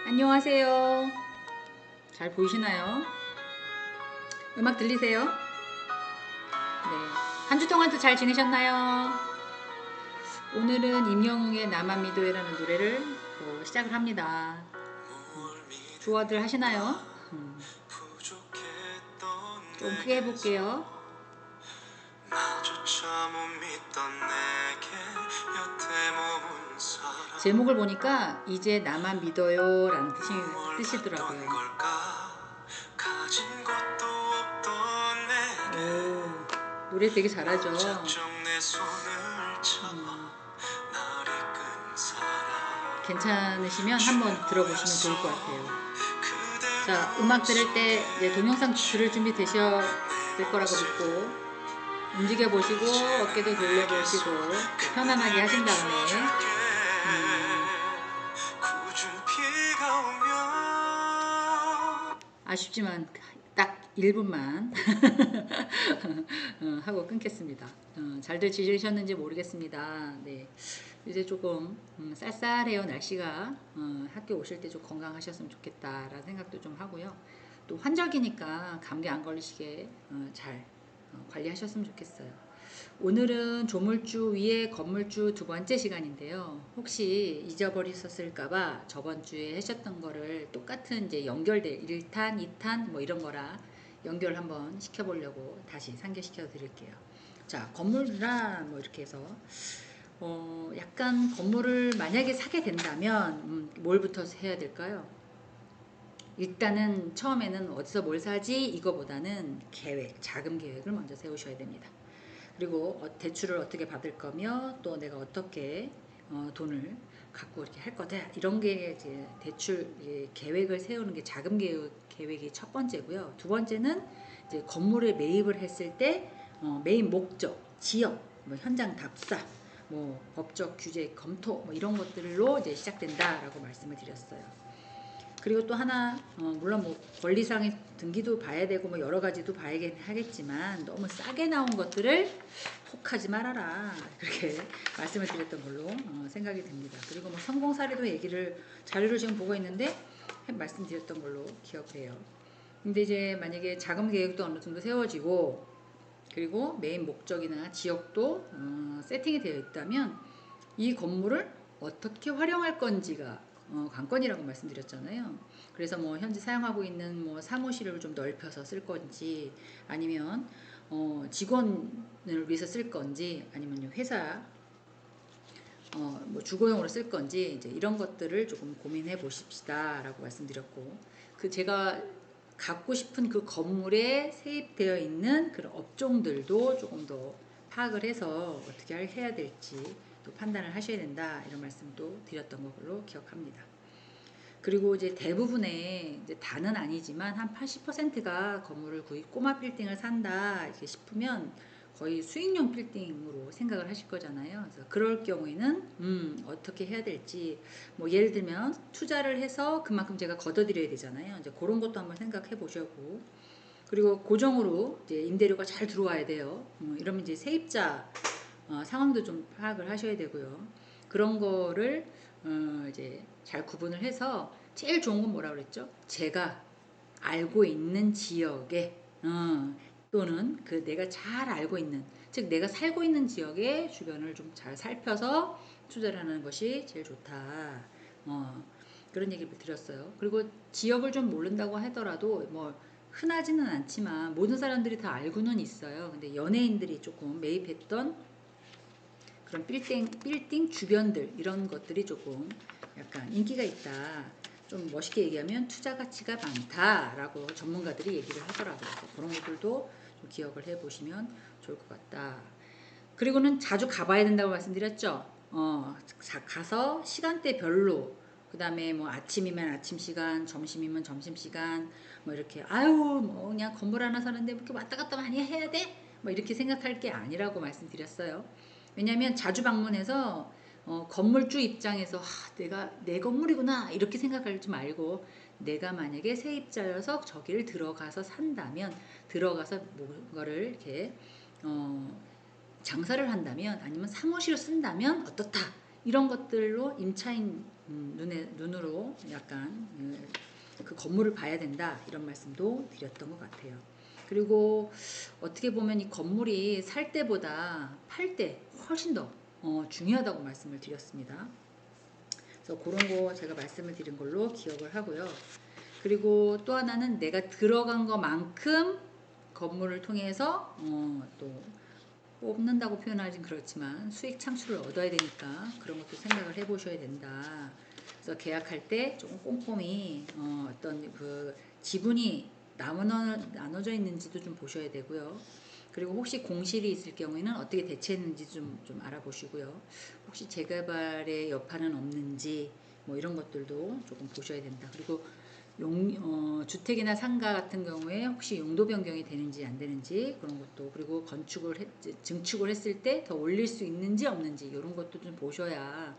안녕하세요. 잘 보이시나요? 음악 들리세요? 네. 한 주 동안도 잘 지내셨나요? 오늘은 임영웅의 나만 믿어요라는 노래를 시작을 합니다. 좋아들 하시나요? 좀 크게 해볼게요. 제목을 보니까 이제 나만 믿어요 라는 뜻이더라고요. 오, 노래 되게 잘하죠. 괜찮으시면 한번 들어보시면 좋을 것 같아요. 자, 음악 들을 때 이제 동영상 들을 준비 되셔야 될 거라고 믿고 움직여 보시고 어깨도 돌려보시고 편안하게 하신 다음에 아쉽지만 딱 1분만 하고 끊겠습니다. 잘들 지내셨는지 모르겠습니다. 네. 이제 조금 쌀쌀해요 날씨가. 학교 오실 때 좀 건강하셨으면 좋겠다라는 생각도 좀 하고요. 또 환절기니까 감기 안 걸리시게 잘 관리하셨으면 좋겠어요. 오늘은 조물주 위에 건물주 두 번째 시간인데요. 혹시 잊어버리셨을까봐 저번 주에 하셨던 거를 똑같은 이제 연결될 1탄, 2탄 뭐 이런 거라 연결 한번 시켜보려고 다시 상기시켜 드릴게요. 자, 건물이라 뭐 이렇게 해서 약간 건물을 만약에 사게 된다면 뭘부터 해야 될까요? 일단은 처음에는 어디서 뭘 사지 이거보다는 계획, 자금 계획을 먼저 세우셔야 됩니다. 그리고 대출을 어떻게 받을 거며 또 내가 어떻게 돈을 갖고 이렇게 할 거다 이런 게 이제 대출 계획을 세우는 게 자금 계획이 첫 번째고요. 두 번째는 이제 건물에 매입을 했을 때 매입 목적, 지역, 뭐 현장 답사, 뭐 법적 규제 검토 뭐 이런 것들로 이제 시작된다라고 말씀을 드렸어요. 그리고 또 하나 물론 뭐 권리상의 등기도 봐야 되고 뭐 여러 가지도 봐야긴 하겠지만 너무 싸게 나온 것들을 혹하지 말아라 그렇게 말씀을 드렸던 걸로 생각이 듭니다. 그리고 뭐 성공 사례도 얘기를 자료를 지금 보고 있는데 말씀드렸던 걸로 기억해요. 근데 이제 만약에 자금 계획도 어느 정도 세워지고 그리고 메인 목적이나 지역도 세팅이 되어 있다면 이 건물을 어떻게 활용할 건지가 관건이라고 말씀드렸잖아요. 그래서 뭐 현재 사용하고 있는 뭐 사무실을 좀 넓혀서 쓸 건지 아니면 직원을 위해서 쓸 건지 아니면 회사 뭐 주거용으로 쓸 건지 이제 이런 것들을 조금 고민해 보십시다라고 말씀드렸고 그 제가 갖고 싶은 그 건물에 세입되어 있는 그런 업종들도 조금 더 파악을 해서 어떻게 해야 될지 또 판단을 하셔야 된다 이런 말씀도 드렸던 걸로 기억합니다. 그리고 이제 대부분의 이제 다는 아니지만 한 80%가 건물을 거의 꼬마 빌딩을 산다 이렇게 싶으면 거의 수익용 빌딩으로 생각을 하실 거잖아요. 그래서 그럴 경우에는 어떻게 해야 될지 뭐 예를 들면 투자를 해서 그만큼 제가 걷어들여야 되잖아요. 이제 그런 것도 한번 생각해 보시고 그리고 고정으로 이제 임대료가 잘 들어와야 돼요. 이러면 이제 세입자 상황도 좀 파악을 하셔야 되고요. 그런 거를 이제 잘 구분을 해서 제일 좋은 건 뭐라 그랬죠? 제가 알고 있는 지역에 또는 그 내가 잘 알고 있는 즉 내가 살고 있는 지역의 주변을 좀 잘 살펴서 투자를 하는 것이 제일 좋다. 그런 얘기를 드렸어요. 그리고 지역을 좀 모른다고 하더라도 뭐 흔하지는 않지만 모든 사람들이 다 알고는 있어요. 근데 연예인들이 조금 매입했던 그런 빌딩 주변들 이런 것들이 조금 약간 인기가 있다. 좀 멋있게 얘기하면 투자 가치가 많다라고 전문가들이 얘기를 하더라고요. 그런 것들도 좀 기억을 해보시면 좋을 것 같다. 그리고는 자주 가봐야 된다고 말씀드렸죠. 가서 시간대별로 그 다음에 뭐 아침이면 아침 시간, 점심이면 점심 시간, 뭐 이렇게 아유 뭐 그냥 건물 하나 사는데 이렇게 왔다 갔다 많이 해야 돼? 뭐 이렇게 생각할 게 아니라고 말씀드렸어요. 왜냐하면 자주 방문해서 건물주 입장에서 내가 내 건물이구나 이렇게 생각하지 말고 내가 만약에 세입자여서 저기를 들어가서 산다면 들어가서 뭔가를 이렇게 장사를 한다면 아니면 사무실을 쓴다면 어떻다 이런 것들로 임차인 눈으로 약간 그 건물을 봐야 된다 이런 말씀도 드렸던 것 같아요. 그리고 어떻게 보면 이 건물이 살 때보다 팔 때 훨씬 더 중요하다고 말씀을 드렸습니다. 그래서 그런 거 제가 말씀을 드린 걸로 기억을 하고요. 그리고 또 하나는 내가 들어간 것만큼 건물을 통해서 또 뽑는다고 표현하긴 그렇지만 수익 창출을 얻어야 되니까 그런 것도 생각을 해보셔야 된다. 그래서 계약할 때 조금 꼼꼼히 어떤 그 지분이 나눠져 있는지도 좀 보셔야 되고요. 그리고 혹시 공실이 있을 경우에는 어떻게 대처했는지 좀 알아보시고요. 혹시 재개발의 여파는 없는지 뭐 이런 것들도 조금 보셔야 된다. 그리고 주택이나 상가 같은 경우에 혹시 용도 변경이 되는지 안 되는지 그런 것도, 그리고 증축을 했을 때 더 올릴 수 있는지 없는지 이런 것도 좀 보셔야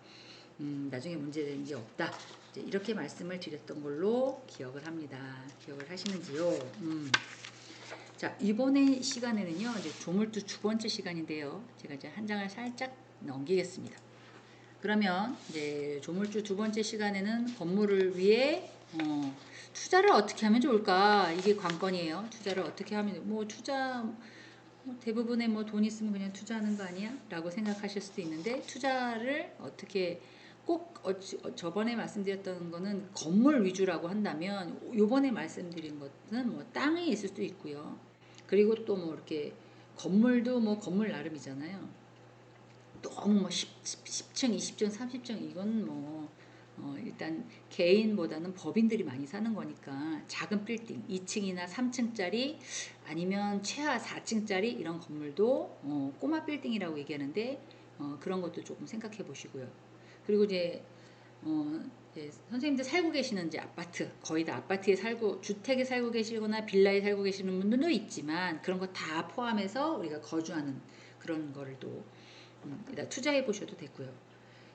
나중에 문제되는 게 없다. 이렇게 말씀을 드렸던 걸로 기억을 합니다. 기억을 하시는지요? 자, 이번에 시간에는요, 이제 조물주 두 번째 시간인데요. 제가 이제 한 장을 살짝 넘기겠습니다. 그러면 이제 조물주 두 번째 시간에는 건물을 위해 투자를 어떻게 하면 좋을까? 이게 관건이에요. 투자를 어떻게 하면, 대부분의 돈 있으면 그냥 투자하는 거 아니야? 라고 생각하실 수도 있는데, 투자를 어떻게 저번에 말씀드렸던 거는 건물 위주라고 한다면, 요번에 말씀드린 것은 땅에 있을 수도 있고요. 그리고 또 이렇게 건물도 건물 나름이잖아요. 너무 10층, 20층, 30층 이건 일단 개인보다는 법인들이 많이 사는 거니까 작은 빌딩 2층이나 3층짜리 아니면 최하 4층짜리 이런 건물도 꼬마 빌딩이라고 얘기하는데 그런 것도 조금 생각해 보시고요. 그리고 이제 선생님들 살고 계시는 이제 아파트, 거의 다 아파트에 주택에 살고 계시거나 빌라에 살고 계시는 분들도 있지만 그런 거 다 포함해서 우리가 거주하는 그런 거를 또 투자해 보셔도 되고요.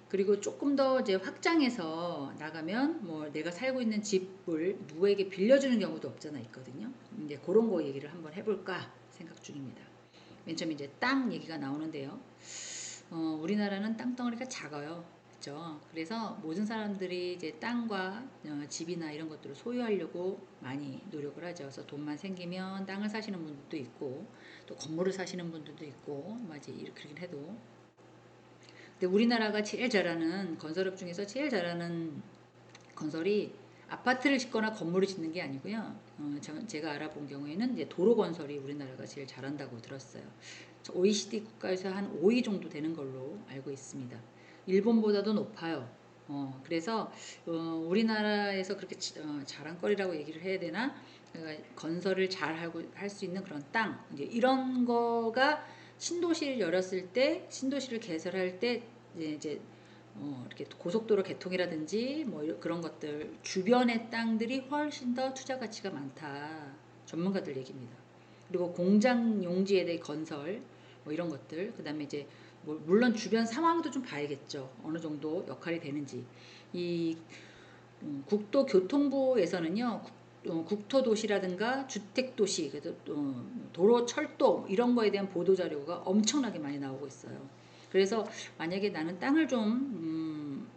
그리고 조금 더 이제 확장해서 나가면 내가 살고 있는 집을 누구에게 빌려주는 경우도 없잖아 있거든요. 이제 그런 거 얘기를 한번 해볼까 생각 중입니다. 맨 처음에 이제 땅 얘기가 나오는데요. 우리나라는 땅덩어리가 작아요. 그렇죠? 그래서 모든 사람들이 이제 땅과 집이나 이런 것들을 소유하려고 많이 노력을 하죠. 그래서 돈만 생기면 땅을 사시는 분들도 있고 또 건물을 사시는 분들도 있고 이제 이렇게 해도, 근데 우리나라가 제일 잘하는 건설업 중에서 제일 잘하는 건설이 아파트를 짓거나 건물을 짓는 게 아니고요. 제가 알아본 경우에는 이제 도로 건설이 우리나라가 제일 잘한다고 들었어요. OECD 국가에서 한 5위 정도 되는 걸로 알고 있습니다. 일본보다도 높아요. 그래서 우리나라에서 그렇게 자랑거리라고 얘기를 해야 되나? 그러니까 건설을 잘 할 수 있는 그런 땅, 이제 이런 거가 신도시를 열었을 때, 신도시를 개설할 때 이제 이렇게 고속도로 개통이라든지 그런 것들 주변의 땅들이 훨씬 더 투자 가치가 많다. 전문가들 얘기입니다. 그리고 공장 용지에 대해 건설 이런 것들, 그다음에 이제 물론 주변 상황도 좀 봐야겠죠. 어느 정도 역할이 되는지. 이 국토교통부에서는요. 국토도시라든가 주택도시, 그래서 도로, 철도 이런 거에 대한 보도 자료가 엄청나게 많이 나오고 있어요. 그래서 만약에 나는 땅을 좀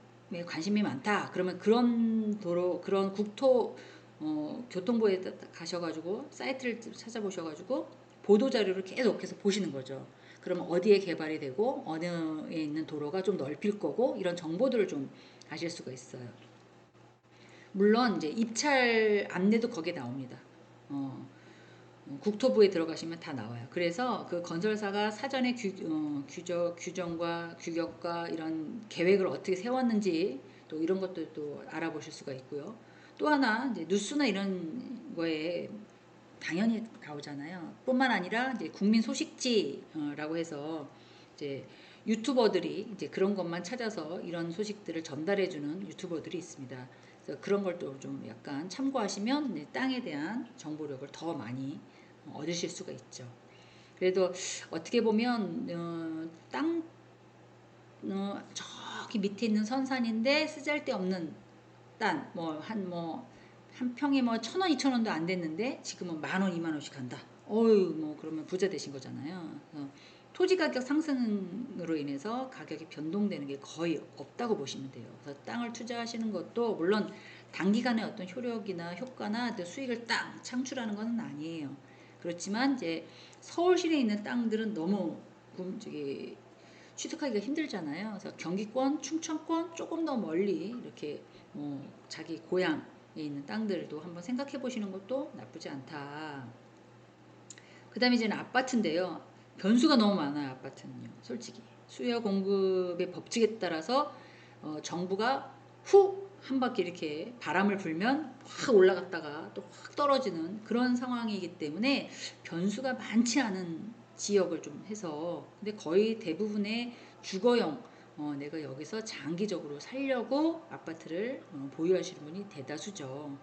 관심이 많다. 그러면 그런 도로, 그런 교통부에 가셔가지고 사이트를 찾아보셔가지고 보도 자료를 계속해서 보시는 거죠. 그러면 어디에 개발이 되고 어느에 있는 도로가 좀 넓힐 거고 이런 정보들을 좀 아실 수가 있어요. 물론 이제 입찰 안내도 거기에 나옵니다. 국토부에 들어가시면 다 나와요. 그래서 그 건설사가 사전에 규정과 규격과 이런 계획을 어떻게 세웠는지 또 이런 것들도 알아보실 수가 있고요. 또 하나 이제 뉴스나 이런 거에 당연히 나오잖아요. 뿐만 아니라 이제 국민 소식지라고 해서 이제 유튜버들이 이제 그런 것만 찾아서 이런 소식들을 전달해주는 유튜버들이 있습니다. 그래서 그런 걸 또 좀 약간 참고하시면 땅에 대한 정보력을 더 많이 얻으실 수가 있죠. 그래도 어떻게 보면 땅 저기 밑에 있는 선산인데 쓰잘데없는 땅 한 평에 1,000원, 2,000원도 안 됐는데 지금은 10,000원, 20,000원씩 한다. 어유 그러면 부자 되신 거잖아요. 토지 가격 상승으로 인해서 가격이 변동되는 게 거의 없다고 보시면 돼요. 그래서 땅을 투자하시는 것도 물론 단기간에 어떤 효력이나 효과나 수익을 딱 창출하는 것은 아니에요. 그렇지만 이제 서울시내에 있는 땅들은 너무 저기 취득하기가 힘들잖아요. 그래서 경기권, 충청권 조금 더 멀리 이렇게 뭐 자기 고향에 있는 땅들도 한번 생각해 보시는 것도 나쁘지 않다. 그 다음에 이제는 아파트인데요. 변수가 너무 많아요. 아파트는요. 솔직히 수요 공급의 법칙에 따라서 정부가 후 한 바퀴 이렇게 바람을 불면 확 올라갔다가 또 확 떨어지는 그런 상황이기 때문에 변수가 많지 않은 지역을 좀 해서 근데 거의 대부분의 주거용 내가 여기서 장기적으로 살려고 아파트를 보유하시는 분이 대다수죠.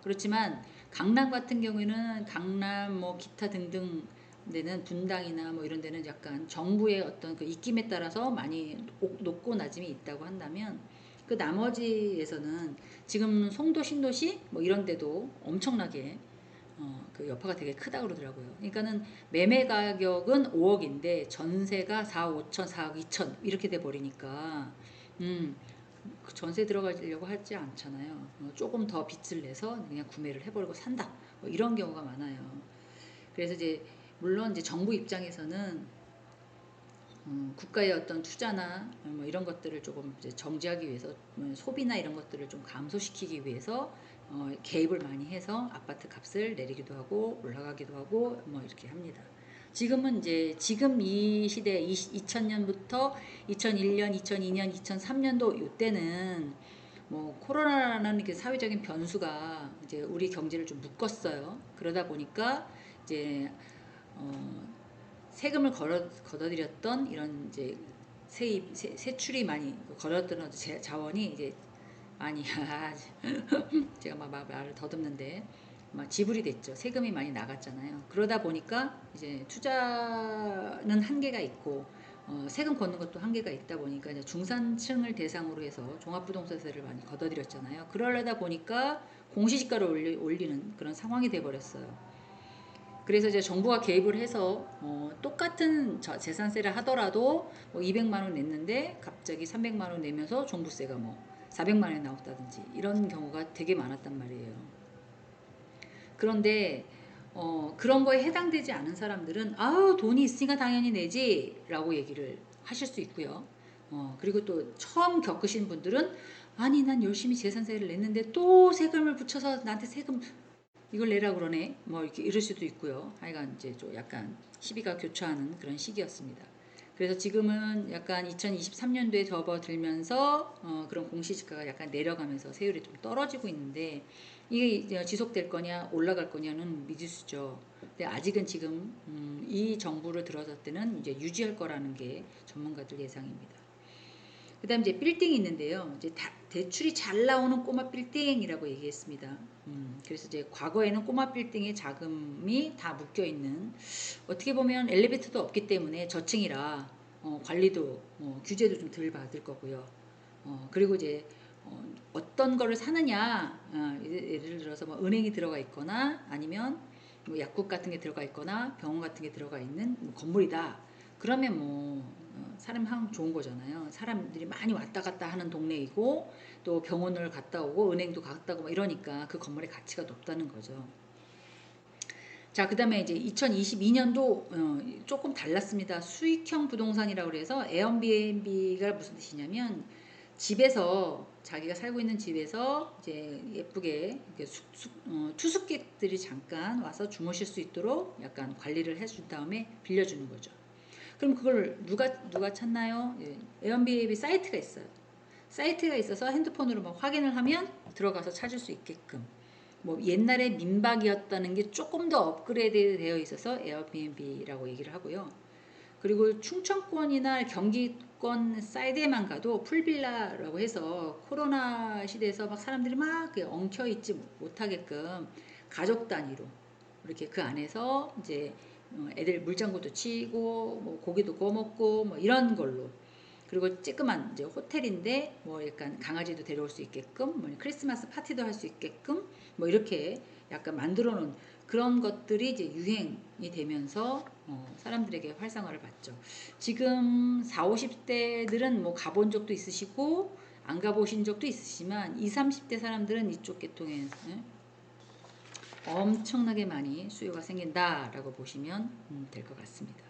그렇지만 강남 같은 경우에는 강남 뭐 기타 등등 데는 분당이나 뭐 이런 데는 약간 정부의 어떤 그 입김에 따라서 많이 높고 낮음이 있다고 한다면 그 나머지에서는 지금 송도 신도시 뭐 이런 데도 엄청나게 그 여파가 되게 크다 그러더라고요. 그러니까는 매매 가격은 5억인데 전세가 4억 5천, 4억 2천 이렇게 돼 버리니까 전세 들어가려고 하지 않잖아요. 조금 더 빚을 내서 그냥 구매를 해버리고 산다. 뭐 이런 경우가 많아요. 그래서 이제 물론 이제 정부 입장에서는 국가의 어떤 투자나 뭐 이런 것들을 조금 이제 정지하기 위해서 소비나 이런 것들을 좀 감소시키기 위해서 개입을 많이 해서 아파트 값을 내리기도 하고 올라가기도 하고 뭐 이렇게 합니다. 지금은 이제 지금 이 시대 2000년부터 2001년, 2002년, 2003년도 이때는 뭐 코로나라는 그 사회적인 변수가 이제 우리 경제를 좀 묶었어요. 그러다 보니까 이제 세금을 걷어들였던 이런 이제 세출이 많이 걷어들였던 자원이 이제 많이 제가 막 말을 더듬는데 막 지불이 됐죠. 세금이 많이 나갔잖아요. 그러다 보니까 이제 투자는 한계가 있고 세금 걷는 것도 한계가 있다 보니까 이제 중산층을 대상으로 해서 종합부동산세를 많이 걷어들였잖아요. 그러려다 보니까 공시지가를 올리는 그런 상황이 돼버렸어요. 그래서 이제 정부가 개입을 해서 똑같은 재산세를 하더라도 뭐 200만 원 냈는데 갑자기 300만 원 내면서 종부세가 뭐 400만 원이 나왔다든지 이런 경우가 되게 많았단 말이에요. 그런데 그런 거에 해당되지 않은 사람들은 아우 돈이 있으니까 당연히 내지 라고 얘기를 하실 수 있고요. 그리고 또 처음 겪으신 분들은 아니 난 열심히 재산세를 냈는데 또 세금을 붙여서 나한테 세금 이걸 내라 그러네 뭐 이렇게 이럴 수도 있고요. 하여간 이제 좀 약간 시비가 교차하는 그런 시기였습니다. 그래서 지금은 약간 2023년도에 접어들면서 그런 공시지가가 약간 내려가면서 세율이 좀 떨어지고 있는데 이게 이제 지속될 거냐 올라갈 거냐는 미지수죠. 근데 아직은 지금 이 정부를 들어설 때는 이제 유지할 거라는 게 전문가들 예상입니다. 그 다음 이제 빌딩이 있는데요. 이제 대출이 잘 나오는 꼬마 빌딩이라고 얘기했습니다. 그래서 이제 과거에는 꼬마 빌딩의 자금이 다 묶여 있는 어떻게 보면 엘리베이터도 없기 때문에 저층이라 관리도 규제도 좀 덜 받을 거고요. 그리고 이제 어떤 거를 사느냐 예를 들어서 뭐 은행이 들어가 있거나 아니면 뭐 약국 같은 게 들어가 있거나 병원 같은 게 들어가 있는 뭐 건물이다. 그러면 뭐 사람 항 좋은 거잖아요. 사람들이 많이 왔다 갔다 하는 동네이고 또 병원을 갔다 오고 은행도 갔다 오고 이러니까 그 건물의 가치가 높다는 거죠. 자, 그 다음에 이제 2022년도 조금 달랐습니다. 수익형 부동산이라고 그래서 에어비앤비가 무슨 뜻이냐면 집에서 자기가 살고 있는 집에서 이제 예쁘게 투숙객들이 잠깐 와서 주무실 수 있도록 약간 관리를 해준 다음에 빌려주는 거죠. 그럼 그걸 누가 찾나요? 예, 에어비앤비 사이트가 있어요. 사이트가 있어서 핸드폰으로 막 확인을 하면 들어가서 찾을 수 있게끔. 뭐 옛날에 민박이었다는 게 조금 더 업그레이드 되어 있어서 에어비앤비라고 얘기를 하고요. 그리고 충청권이나 경기권 사이드에만 가도 풀빌라라고 해서 코로나 시대에서 막 사람들이 막 엉켜 있지 못하게끔 가족 단위로 이렇게 그 안에서 이제 애들 물장구도 치고 뭐 고기도 구워 먹고 뭐 이런 걸로 그리고 쬐끄만 이제 호텔인데 뭐 약간 강아지도 데려올 수 있게끔 뭐 크리스마스 파티도 할 수 있게끔 뭐 이렇게 약간 만들어 놓은 그런 것들이 이제 유행이 되면서 사람들에게 활성화를 받죠. 지금 4, 50대들은 뭐 가본 적도 있으시고 안 가보신 적도 있으시지만 20, 30대 사람들은 이쪽 계통에 엄청나게 많이 수요가 생긴다라고 보시면 될 것 같습니다.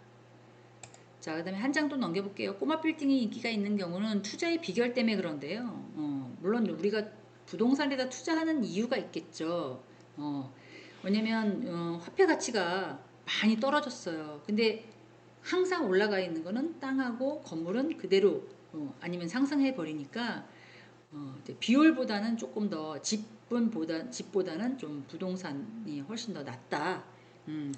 자, 그 다음에 한 장 또 넘겨볼게요. 꼬마 빌딩이 인기가 있는 경우는 투자의 비결 때문에 그런데요. 물론 우리가 부동산에다 투자하는 이유가 있겠죠. 왜냐면 화폐 가치가 많이 떨어졌어요. 근데 항상 올라가 있는 거는 땅하고 건물은 그대로 아니면 상승해 버리니까 이제 비율보다는 조금 더 집보다는 좀 부동산이 훨씬 더 낫다.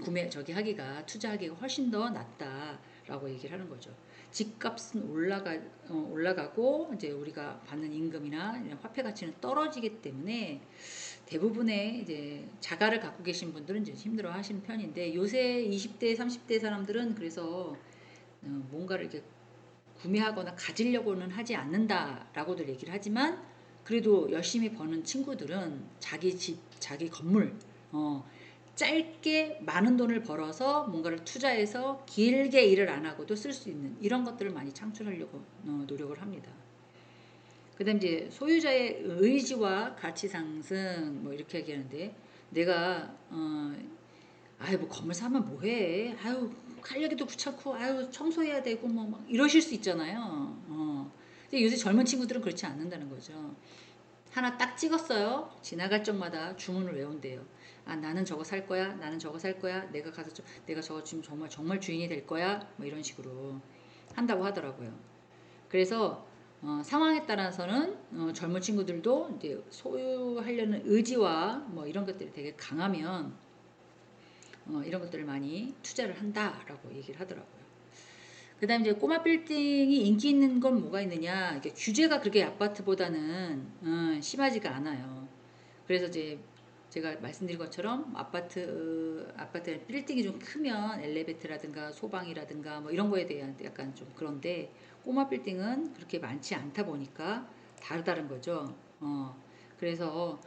구매 저기 하기가 투자하기가 훨씬 더 낫다라고 얘기를 하는 거죠. 집값은 올라가고 이제 우리가 받는 임금이나 이런 화폐 가치는 떨어지기 때문에 대부분의 이제 자가를 갖고 계신 분들은 이제 힘들어 하시는 편인데 요새 20대, 30대 사람들은 그래서 뭔가를 이렇게 구매하거나 가지려고는 하지 않는다라고들 얘기를 하지만 그래도 열심히 버는 친구들은 자기 집, 자기 건물, 짧게 많은 돈을 벌어서 뭔가를 투자해서 길게 일을 안 하고도 쓸 수 있는 이런 것들을 많이 창출하려고 노력을 합니다. 그 다음 이제 소유자의 의지와 가치 상승 뭐 이렇게 얘기하는데 내가 아유 뭐 건물 사면 뭐해 아유 관리하기도 귀찮고 아유 청소해야 되고 뭐 이러실 수 있잖아요. 근데 요새 젊은 친구들은 그렇지 않는다는 거죠. 하나 딱 찍었어요. 지나갈 적마다 주문을 외운대요. 아 나는 저거 살 거야. 나는 저거 살 거야. 내가 가서 내가 저거 지금 정말 주인이 될 거야. 뭐 이런 식으로 한다고 하더라고요. 그래서 상황에 따라서는 젊은 친구들도 이제 소유하려는 의지와 뭐 이런 것들이 되게 강하면 이런 것들을 많이 투자를 한다라고 얘기를 하더라고요. 그 다음에 이제 꼬마 빌딩이 인기 있는 건 뭐가 있느냐. 이게 규제가 그렇게 아파트보다는 심하지가 않아요. 그래서 이제 제가 말씀드린 것처럼 아파트 빌딩이 좀 크면 엘리베이터라든가 소방이라든가 뭐 이런 거에 대한 약간 좀 그런데 꼬마 빌딩은 그렇게 많지 않다 보니까 다르다는 거죠. 그래서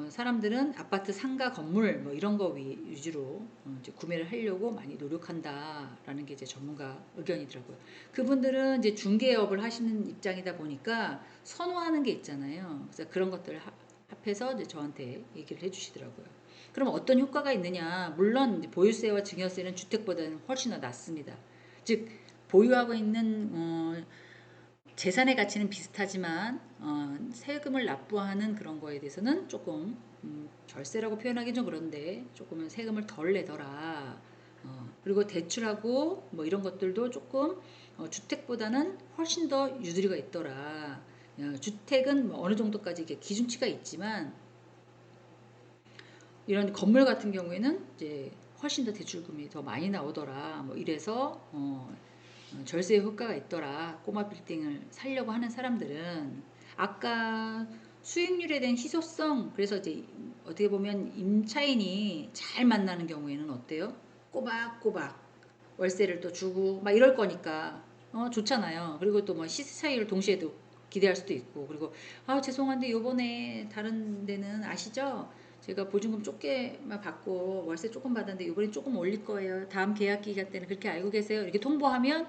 사람들은 아파트 상가 건물 뭐 이런 거 위주로 이제 구매를 하려고 많이 노력한다라는 게 이제 전문가 의견이더라고요. 그분들은 이제 중개업을 하시는 입장이다 보니까 선호하는 게 있잖아요. 그래서 그런 것들을 합해서 이제 저한테 얘기를 해주시더라고요. 그럼 어떤 효과가 있느냐? 물론 보유세와 증여세는 주택보다는 훨씬 더 낮습니다. 즉 보유하고 있는 재산의 가치는 비슷하지만 세금을 납부하는 그런 거에 대해서는 조금 절세라고 표현하기 좀 그런데 조금은 세금을 덜 내더라. 그리고 대출하고 뭐 이런 것들도 조금 주택보다는 훨씬 더 유두리가 있더라. 주택은 뭐 어느 정도까지 이게 기준치가 있지만 이런 건물 같은 경우에는 이제 훨씬 더 대출금이 더 많이 나오더라. 뭐 이래서 절세 효과가 있더라. 꼬마 빌딩을 살려고 하는 사람들은 아까 수익률에 대한 희소성 그래서 이제 어떻게 보면 임차인이 잘 만나는 경우에는 어때요? 꼬박꼬박 월세를 또 주고 막 이럴 거니까 좋잖아요. 그리고 또 뭐 시세 차이를 동시에도 기대할 수도 있고 그리고 아 죄송한데 요번에 다른 데는 아시죠? 제가 보증금 조금만 받고 월세 조금 받았는데 이번에 조금 올릴 거예요. 다음 계약 기간 때는 그렇게 알고 계세요? 이렇게 통보하면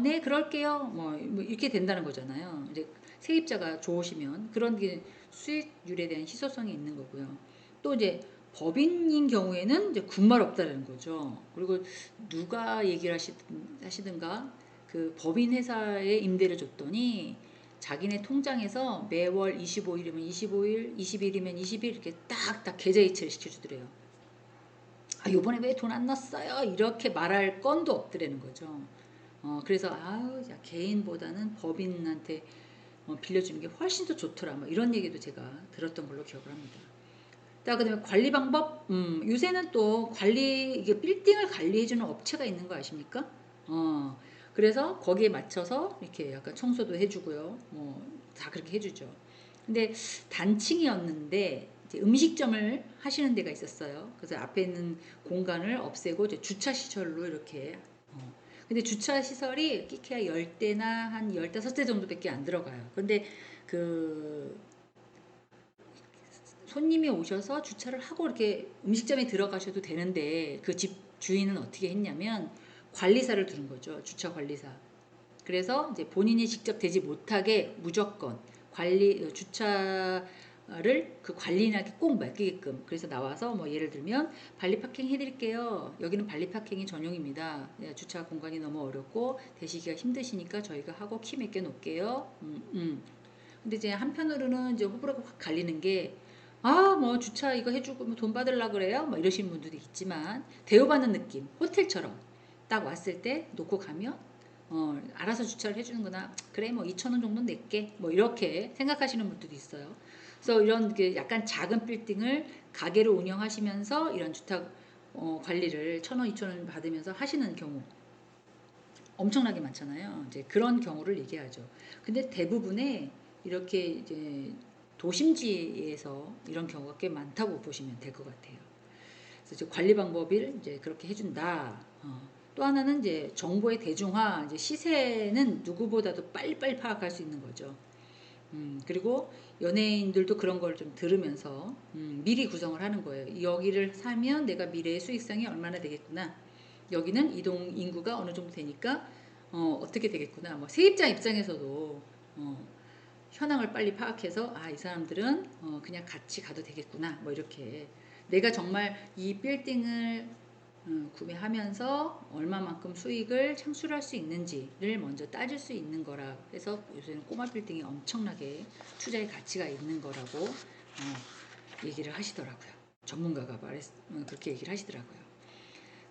네, 그럴게요. 뭐 이렇게 된다는 거잖아요. 이제 세입자가 좋으시면 그런 게 수익률에 대한 희소성이 있는 거고요. 또 이제 법인인 경우에는 이제 군말 없다는 거죠. 그리고 누가 얘기를 하시든가 그 법인 회사에 임대를 줬더니 자기네 통장에서 매월 25일이면 25일, 20일이면 20일 이렇게 딱딱 계좌 이체를 시켜주더래요. 아, 요번에 왜 돈 안 넣었어요? 이렇게 말할 건도 없더라는 거죠. 그래서 아우 야, 개인보다는 법인한테 빌려주는 게 훨씬 더 좋더라. 뭐 이런 얘기도 제가 들었던 걸로 기억을 합니다. 그다음에 관리 방법, 요새는 또 이게 빌딩을 관리해주는 업체가 있는 거 아십니까? 그래서 거기에 맞춰서 이렇게 약간 청소도 해주고요. 뭐 다 그렇게 해주죠. 근데 단층이었는데 이제 음식점을 하시는 데가 있었어요. 그래서 앞에 있는 공간을 없애고 이제 주차 시설로 이렇게 근데 주차 시설이 끼케야 10대나 한 15대 정도밖에 안 들어가요. 근데 그 손님이 오셔서 주차를 하고 이렇게 음식점에 들어가셔도 되는데 그 집 주인은 어떻게 했냐면 관리사를 두는 거죠. 주차 관리사. 그래서 이제 본인이 직접 되지 못하게 무조건 주차를 그 관리인한테 꼭 맡기게끔. 그래서 나와서 뭐 예를 들면 발리 파킹 해드릴게요. 여기는 발리 파킹이 전용입니다. 주차 공간이 너무 어렵고 대시기가 힘드시니까 저희가 하고 키 몇 개 놓을게요. 근데 이제 한편으로는 이제 호불호가 확 갈리는 게, 아, 뭐 주차 이거 해주고 뭐 돈 받으려 그래요? 뭐 이러시는 분들도 있지만, 대우받는 느낌, 호텔처럼 딱 왔을 때 놓고 가면 알아서 주차를 해주는구나. 그래, 뭐 2,000원 정도 낼게. 뭐 이렇게 생각하시는 분들도 있어요. 그래서 이런 그 약간 작은 빌딩을 가게로 운영하시면서 이런 주차 관리를 1,000원, 2,000원 받으면서 하시는 경우 엄청나게 많잖아요. 이제 그런 경우를 얘기하죠. 근데 대부분의 이렇게 이제 도심지에서 이런 경우가 꽤 많다고 보시면 될 것 같아요. 그래서 이제 관리 방법을 이제 그렇게 해준다. 또 하나는 이제 정보의 대중화, 이제 시세는 누구보다도 빨리빨리 파악할 수 있는 거죠. 그리고 연예인들도 그런 걸 좀 들으면서 미리 구성을 하는 거예요. 여기를 사면 내가 미래의 수익성이 얼마나 되겠구나. 여기는 이동 인구가 어느 정도 되니까 어떻게 되겠구나. 뭐 세입자 입장에서도 현황을 빨리 파악해서 이 사람들은 그냥 같이 가도 되겠구나. 뭐 이렇게 내가 정말 이 빌딩을 구매하면서 얼마만큼 수익을 창출할 수 있는지를 먼저 따질 수 있는 거라 해서 요새는 꼬마 빌딩이 엄청나게 투자의 가치가 있는 거라고 얘기를 하시더라고요. 전문가가 그렇게 얘기를 하시더라고요.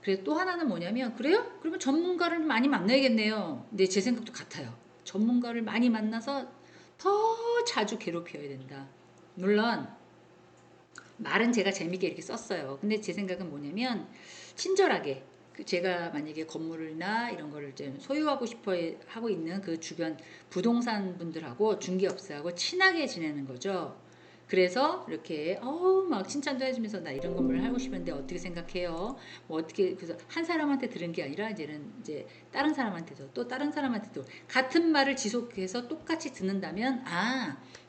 그래서 또 하나는 뭐냐면, 그래요? 그러면 전문가를 많이 만나야겠네요. 근데 제 생각도 같아요. 전문가를 많이 만나서 더 자주 괴롭혀야 된다. 물론 말은 제가 재밌게 이렇게 썼어요. 근데 제 생각은 뭐냐면 친절하게, 제가 만약에 건물이나 이런 거를 좀 소유하고 싶어 하고 있는 그 주변 부동산 분들하고 중개업자하고 친하게 지내는 거죠. 그래서 이렇게 막 칭찬도 해주면서 나 이런 건물을 하고 싶은데 어떻게 생각해요? 뭐 어떻게, 그래서 한 사람한테 들은 게 아니라 이제는 이제 다른 사람한테도 또 다른 사람한테도 같은 말을 지속해서 똑같이 듣는다면,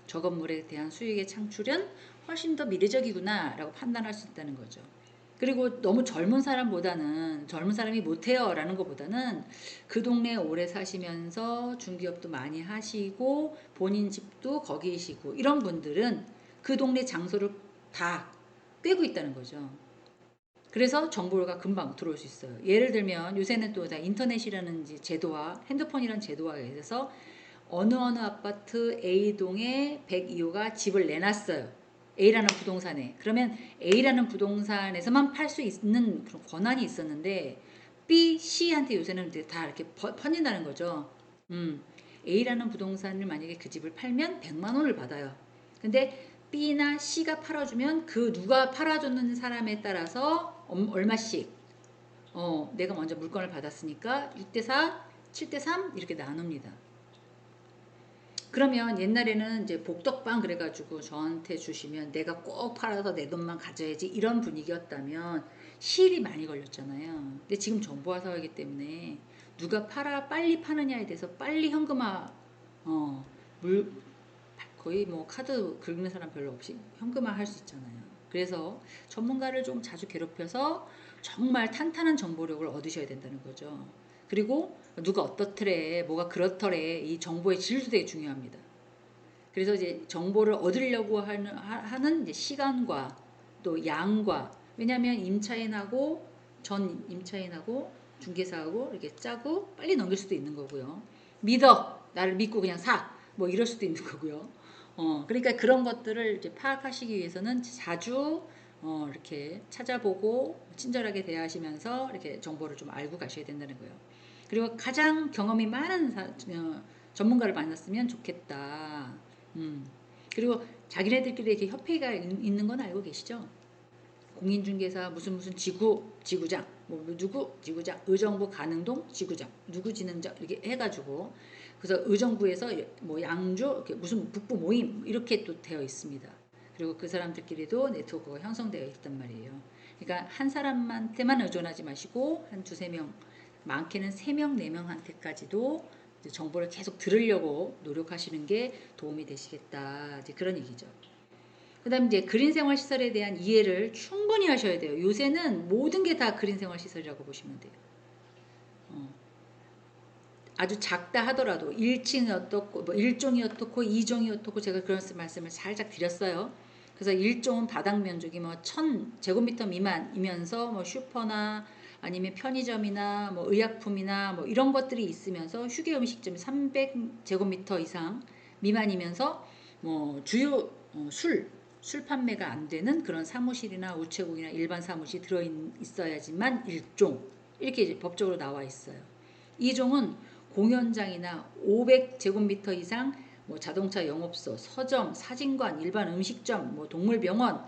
저 건물에 대한 수익의 창출은 훨씬 더 미래적이구나 라고 판단할 수 있다는 거죠. 그리고 너무 젊은 사람이 못해요 라는 것보다는 그 동네에 오래 사시면서 중개업도 많이 하시고 본인 집도 거기이시고 이런 분들은 그 동네 장소를 다 꿰고 있다는 거죠. 그래서 정보가 금방 들어올 수 있어요. 예를 들면 요새는 또 인터넷이라는 제도와 핸드폰이라는 제도와 의해서 어느 아파트 A동에 102호가 집을 내놨어요. A라는 부동산에. 그러면 A라는 부동산에서만 팔 수 있는 그런 권한이 있었는데 B, C한테 요새는 이제 다 이렇게 퍼진다는 거죠. A라는 부동산을 만약에 그 집을 팔면 100만 원을 받아요. 근데 B나 C가 팔아주면 그 누가 팔아줬는 사람에 따라서 얼마씩 내가 먼저 물건을 받았으니까 6대4, 7대3 이렇게 나눕니다. 그러면 옛날에는 이제 복덕방 그래가지고 저한테 주시면 내가 꼭 팔아서 내 돈만 가져야지 이런 분위기였다면 시일이 많이 걸렸잖아요. 근데 지금 정보화 사회이기 때문에 누가 빨리 파느냐에 대해서 빨리 현금화, 물, 거의 뭐 카드 긁는 사람 별로 없이 현금화 할 수 있잖아요. 그래서 전문가를 좀 자주 괴롭혀서 정말 탄탄한 정보력을 얻으셔야 된다는 거죠. 그리고 누가 어떻더래, 뭐가 그렇더래, 이 정보의 질도 되게 중요합니다. 그래서 이제 정보를 얻으려고 하는 이제 시간과 또 양과, 왜냐하면 임차인하고 전 임차인하고 중개사하고 이렇게 짜고 빨리 넘길 수도 있는 거고요. 나를 믿고 그냥 사, 뭐 이럴 수도 있는 거고요. 그러니까 그런 것들을 이제 파악하시기 위해서는 자주 이렇게 찾아보고 친절하게 대하시면서 이렇게 정보를 좀 알고 가셔야 된다는 거예요. 그리고 가장 경험이 많은 전문가를 만났으면 좋겠다. 그리고 자기네들끼리 이렇게 협회가 있는 건 알고 계시죠? 공인중개사 무슨 지구장, 뭐 누구 지구장, 의정부 가능동 지구장, 누구 지능장 이렇게 해가지고, 그래서 의정부에서 뭐 양주 이렇게 무슨 북부 모임 이렇게 또 되어 있습니다. 그리고 그 사람들끼리도 네트워크가 형성되어 있단 말이에요. 그러니까 한 사람한테만 의존하지 마시고 한 두세 명, 많게는 세 명, 네 명한테까지도 정보를 계속 들으려고 노력하시는 게 도움이 되시겠다. 이제 그런 얘기죠. 그 다음에 이제 그린생활시설에 대한 이해를 충분히 하셔야 돼요. 요새는 모든 게 다 그린생활시설이라고 보시면 돼요. 아주 작다 하더라도 1층이 어떻고 뭐 1종이 어떻고 2종이 어떻고 제가 그런 말씀을 살짝 드렸어요. 그래서 1종은 바닥 면적이 뭐 1000제곱미터 미만이면서 뭐 슈퍼나 아니면 편의점이나 뭐 의약품이나 뭐 이런 것들이 있으면서 휴게 음식점이 300제곱미터 이상 미만이면서 뭐 주요 술 판매가 안 되는 그런 사무실이나 우체국이나 일반 사무실이 들어 있어야지만 1종 이렇게 이제 법적으로 나와 있어요. 2종은 공연장이나 500제곱미터 이상 뭐 자동차 영업소, 서점, 사진관, 일반 음식점, 뭐 동물병원,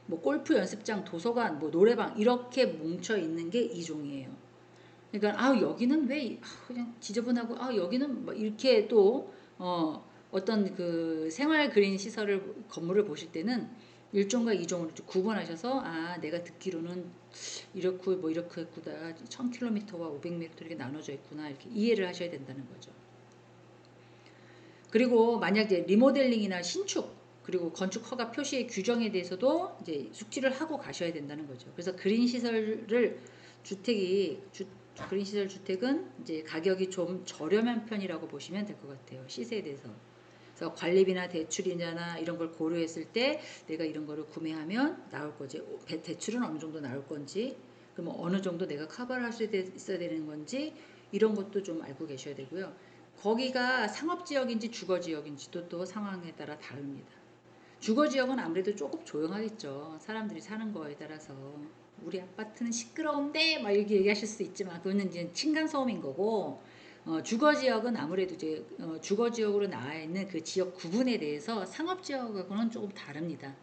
뭐 골프 연습장, 도서관, 뭐 노래방 이렇게 뭉쳐 있는 게 2종이에요. 그러니까 여기는 왜 그냥 지저분하고 여기는 뭐 이렇게 또 어떤 그 생활 그린 시설을 건물을 보실 때는 1종과 2종으로 구분하셔서 내가 듣기로는 이렇고 뭐 이렇게 했구나 1000km와 500m 이렇게 나눠져 있구나 이렇게 이해를 하셔야 된다는 거죠. 그리고 만약 이제 리모델링이나 신축 그리고 건축 허가 표시의 규정에 대해서도 이제 숙지를 하고 가셔야 된다는 거죠. 그래서 그린 시설을 그린 시설 주택은 이제 가격이 좀 저렴한 편이라고 보시면 될 것 같아요. 시세에 대해서. 그래서 관리비나 대출이나 이런 걸 고려했을 때 내가 이런 거를 구매하면 나올 거지. 대출은 어느 정도 나올 건지, 그럼 어느 정도 내가 커버를 할 수 있어야 되는 건지 이런 것도 좀 알고 계셔야 되고요. 거기가 상업지역인지 주거지역인지도 또 상황에 따라 다릅니다. 주거지역은 아무래도 조금 조용하겠죠. 사람들이 사는 거에 따라서. 우리 아파트는 시끄러운데 막 이렇게 얘기하실 수 있지만 그거는 이제 층간소음인 거고 주거지역은 아무래도 이제 주거지역으로 나와 있는 그 지역 구분에 대해서 상업지역하고는 조금 다릅니다.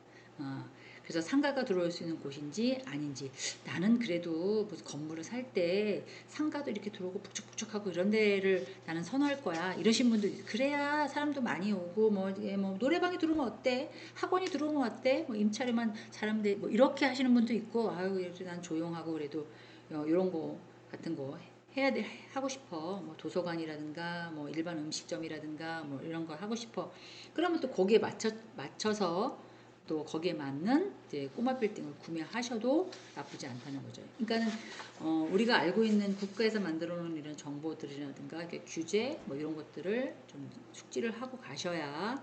그래서 상가가 들어올 수 있는 곳인지 아닌지 나는 그래도 무슨 건물을 살 때 상가도 이렇게 들어오고 북적북적하고 이런 데를 나는 선호할 거야 이러신 분도 그래야 사람도 많이 오고 뭐 노래방에 들어오면 어때 학원이 들어오면 어때 뭐 임차료만 사람들 뭐 이렇게 하시는 분도 있고 난 조용하고 그래도 이런 거 같은 거 하고 싶어. 뭐 도서관이라든가 뭐 일반 음식점이라든가 뭐 이런 걸 하고 싶어. 그러면 또 거기에 맞춰서 또 거기에 맞는 이제 꼬마 빌딩을 구매하셔도 나쁘지 않다는 거죠. 그러니까는 우리가 알고 있는 국가에서 만들어 놓은 이런 정보들이라든가 규제 뭐 이런 것들을 좀 숙지를 하고 가셔야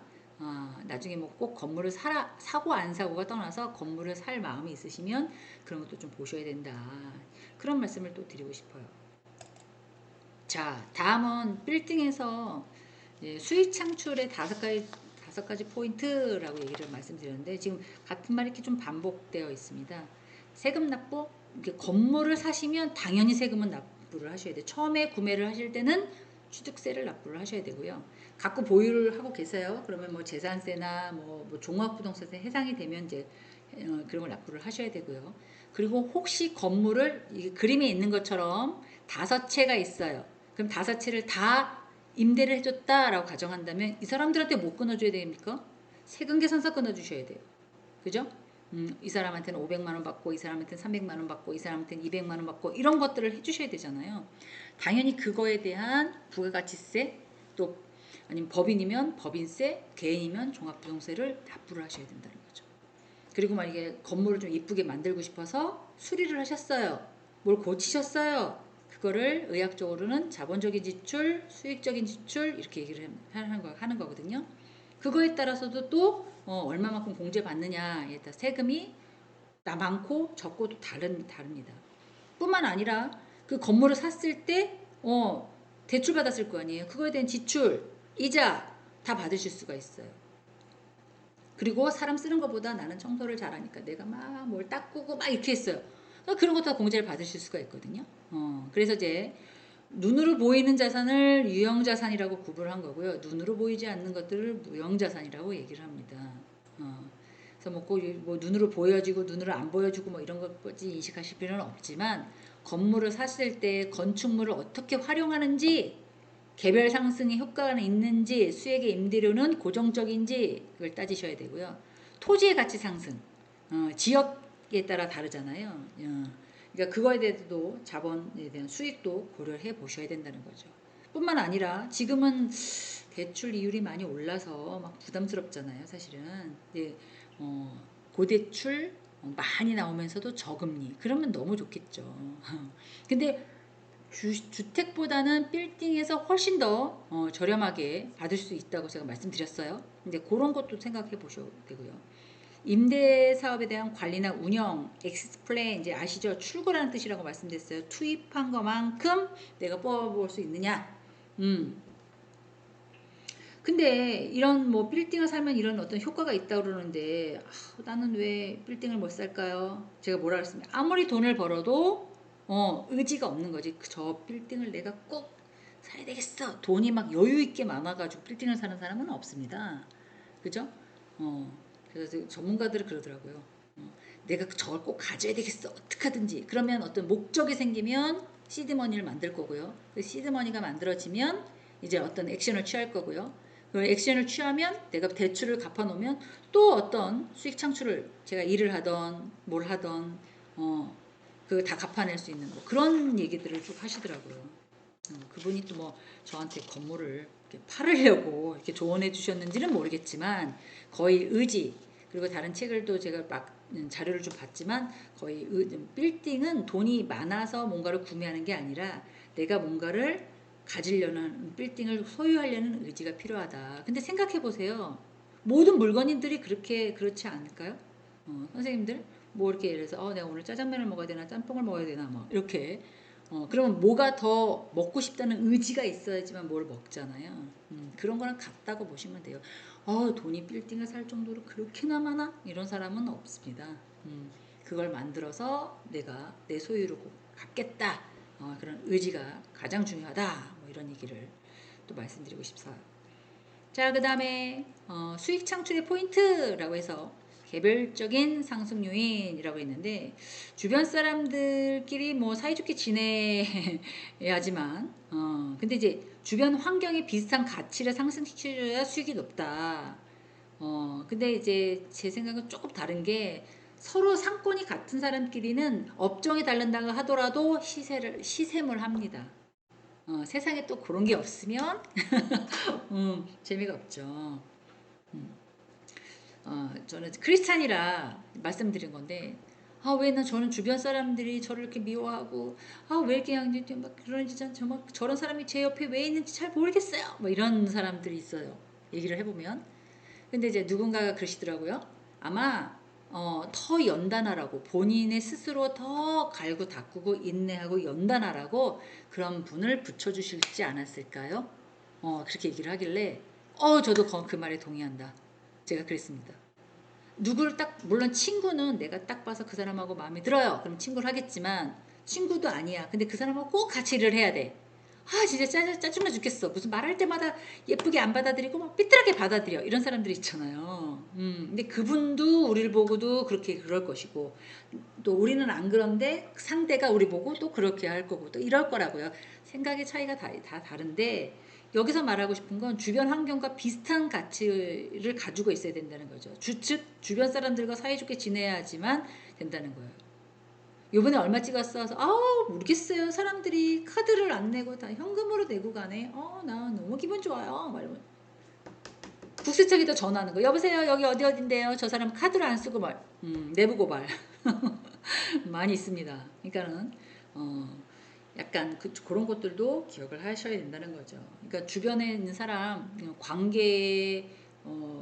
나중에 뭐 꼭 건물을 사고 안 사고가 떠나서 건물을 살 마음이 있으시면 그런 것도 좀 보셔야 된다. 그런 말씀을 또 드리고 싶어요. 자, 다음은 빌딩에서 수익 창출의 다섯 가지 포인트라고 얘기를 말씀드렸는데 지금 같은 말이 이렇게 좀 반복되어 있습니다. 세금 납부, 건물을 사시면 당연히 세금은 납부를 하셔야 돼요. 처음에 구매를 하실 때는 취득세를 납부를 하셔야 되고요. 갖고 보유를 하고 계세요. 그러면 뭐 재산세나 뭐 종합부동산세 해당이 되면 이제 그런 걸 납부를 하셔야 되고요. 그리고 혹시 건물을 이 그림에 있는 것처럼 5채가 있어요. 그럼 5채를 다 임대를 해줬다라고 가정한다면 이 사람들한테 못 끊어줘야 됩니까? 세금 계산서 끊어주셔야 돼요. 그죠? 이 사람한테는 500만 원 받고 이 사람한테는 300만 원 받고 이 사람한테는 200만 원 받고 이런 것들을 해주셔야 되잖아요. 당연히 그거에 대한 부가가치세 또 아니면 법인이면 법인세, 개인이면 종합부동세를 납부를 하셔야 된다는 거죠. 그리고 만약에 건물을 좀 이쁘게 만들고 싶어서 수리를 하셨어요. 뭘 고치셨어요. 그거를 의학적으로는 자본적인 지출, 수익적인 지출 이렇게 얘기를 하는 거거든요. 그거에 따라서도 또 얼마만큼 공제받느냐에 따라 세금이 많고 적고 또 다릅니다. 뿐만 아니라 그 건물을 샀을 때 대출 받았을 거 아니에요. 그거에 대한 지출, 이자 다 받으실 수가 있어요. 그리고 사람 쓰는 것보다 나는 청소를 잘하니까 내가 막 뭘 닦고 막 이렇게 했어요. 그런 것도 공제를 받으실 수가 있거든요. 그래서 이제 눈으로 보이는 자산을 유형자산이라고 구분한 거고요. 눈으로 보이지 않는 것들을 무형자산이라고 얘기를 합니다. 그래서 뭐 눈으로 보여지고 눈으로 안 보여주고 뭐 이런 것까지 인식하실 필요는 없지만 건물을 샀을 때 건축물을 어떻게 활용하는지 개별 상승의 효과가 있는지 수익의 임대료는 고정적인지 그걸 따지셔야 되고요. 토지의 가치 상승 지역에 따라 다르잖아요. 그러니까 그거에 대해서도 자본에 대한 수익도 고려해 보셔야 된다는 거죠. 뿐만 아니라 지금은 대출 이율이 많이 올라서 막 부담스럽잖아요, 사실은. 근데 고대출 많이 나오면서도 저금리. 그러면 너무 좋겠죠. 근데 주택보다는 빌딩에서 훨씬 더 저렴하게 받을 수 있다고 제가 말씀드렸어요. 근데 그런 것도 생각해 보셔도 되고요. 임대 사업에 대한 관리나 운영, 엑시트 플랜 이제 아시죠? 출고라는 뜻이라고 말씀드렸어요. 투입한 것만큼 내가 뽑아볼 수 있느냐? 근데 이런 뭐 빌딩을 사면 이런 어떤 효과가 있다고 그러는데 나는 왜 빌딩을 못 살까요? 제가 뭐라 그랬습니까? 아무리 돈을 벌어도 의지가 없는 거지. 저 빌딩을 내가 꼭 사야 되겠어. 돈이 막 여유 있게 많아가지고 빌딩을 사는 사람은 없습니다. 그죠? 그래서 전문가들이 그러더라고요. 내가 저걸 꼭 가져야 되겠어. 어떡하든지. 그러면 어떤 목적이 생기면 시드머니를 만들 거고요. 그 시드머니가 만들어지면 이제 어떤 액션을 취할 거고요. 그 액션을 취하면 내가 대출을 갚아놓으면 또 어떤 수익 창출을 제가 일을 하던 뭘 하던 그 다 갚아낼 수 있는 뭐 그런 얘기들을 쭉 하시더라고요. 그분이 또 뭐 저한테 건물을 이렇게 팔으려고 이렇게 조언해 주셨는지는 모르겠지만 거의 의지 그리고 다른 책을 또 제가 막 자료를 좀 봤지만 거의 빌딩은 돈이 많아서 뭔가를 구매하는 게 아니라 내가 뭔가를 가지려는 빌딩을 소유하려는 의지가 필요하다. 근데 생각해 보세요. 모든 물건인들이 그렇지 않을까요? 선생님들 뭐 이렇게 예를 들어서 내가 오늘 짜장면을 먹어야 되나 짬뽕을 먹어야 되나 뭐 이렇게 그러면 뭐가 더 먹고 싶다는 의지가 있어야지만 뭘 먹잖아요. 그런 거랑 같다고 보시면 돼요. 돈이 빌딩을 살 정도로 그렇게나 많아? 이런 사람은 없습니다. 그걸 만들어서 내가 내 소유로 갖겠다. 그런 의지가 가장 중요하다. 뭐 이런 얘기를 또 말씀드리고 싶어요. 자, 그 다음에 수익 창출의 포인트라고 해서 개별적인 상승 요인이라고 했는데 주변 사람들끼리 뭐 사이좋게 지내야지만 근데 이제 주변 환경에 비슷한 가치를 상승시켜줘야 수익이 높다. 근데 이제 제 생각은 조금 다른 게 서로 상권이 같은 사람끼리는 업종이 다른다고 하더라도 시샘을 합니다. 세상에 또 그런 게 없으면 재미가 없죠. 저는 크리스찬이라 말씀드린 건데 왜 저는 주변 사람들이 저를 이렇게 미워하고 왜 이렇게 그냥 막 그런지 저런 사람이 제 옆에 왜 있는지 잘 모르겠어요. 뭐 이런 사람들이 있어요. 얘기를 해보면 근데 이제 누군가가 그러시더라고요. 아마 더 연단하라고 본인의 스스로 더 갈고 닦고 인내하고 연단하라고 그런 분을 붙여주실지 않았을까요? 그렇게 얘기를 하길래 저도 그 말에 동의한다. 제가 그랬습니다. 누구를 딱 물론 친구는 내가 딱 봐서 그 사람하고 마음에 들어요. 그럼 친구를 하겠지만 친구도 아니야. 근데 그 사람하고 꼭 같이 일을 해야 돼. 진짜 짜증나 죽겠어. 무슨 말할 때마다 예쁘게 안 받아들이고 막 삐뚤하게 받아들여. 이런 사람들이 있잖아요. 근데 그분도 우리를 보고도 그렇게 그럴 것이고 또 우리는 안 그런데 상대가 우리 보고 또 그렇게 할 거고 또 이럴 거라고요. 생각의 차이가 다 다른데 여기서 말하고 싶은 건 주변 환경과 비슷한 가치를 가지고 있어야 된다는 거죠. 즉 주변 사람들과 사이좋게 지내야지만 된다는 거예요. 요번에 얼마 찍었어? 모르겠어요. 사람들이 카드를 안 내고 다 현금으로 내고 가네. 나 너무 기분 좋아요. 말하면 국세청에다 전화하는 거. 여보세요. 여기 어딘데요? 저 사람 카드를 안 쓰고 내부 고발 많이 있습니다. 그러니까는 약간 그런 것들도 기억을 하셔야 된다는 거죠. 그러니까 주변에 있는 사람 관계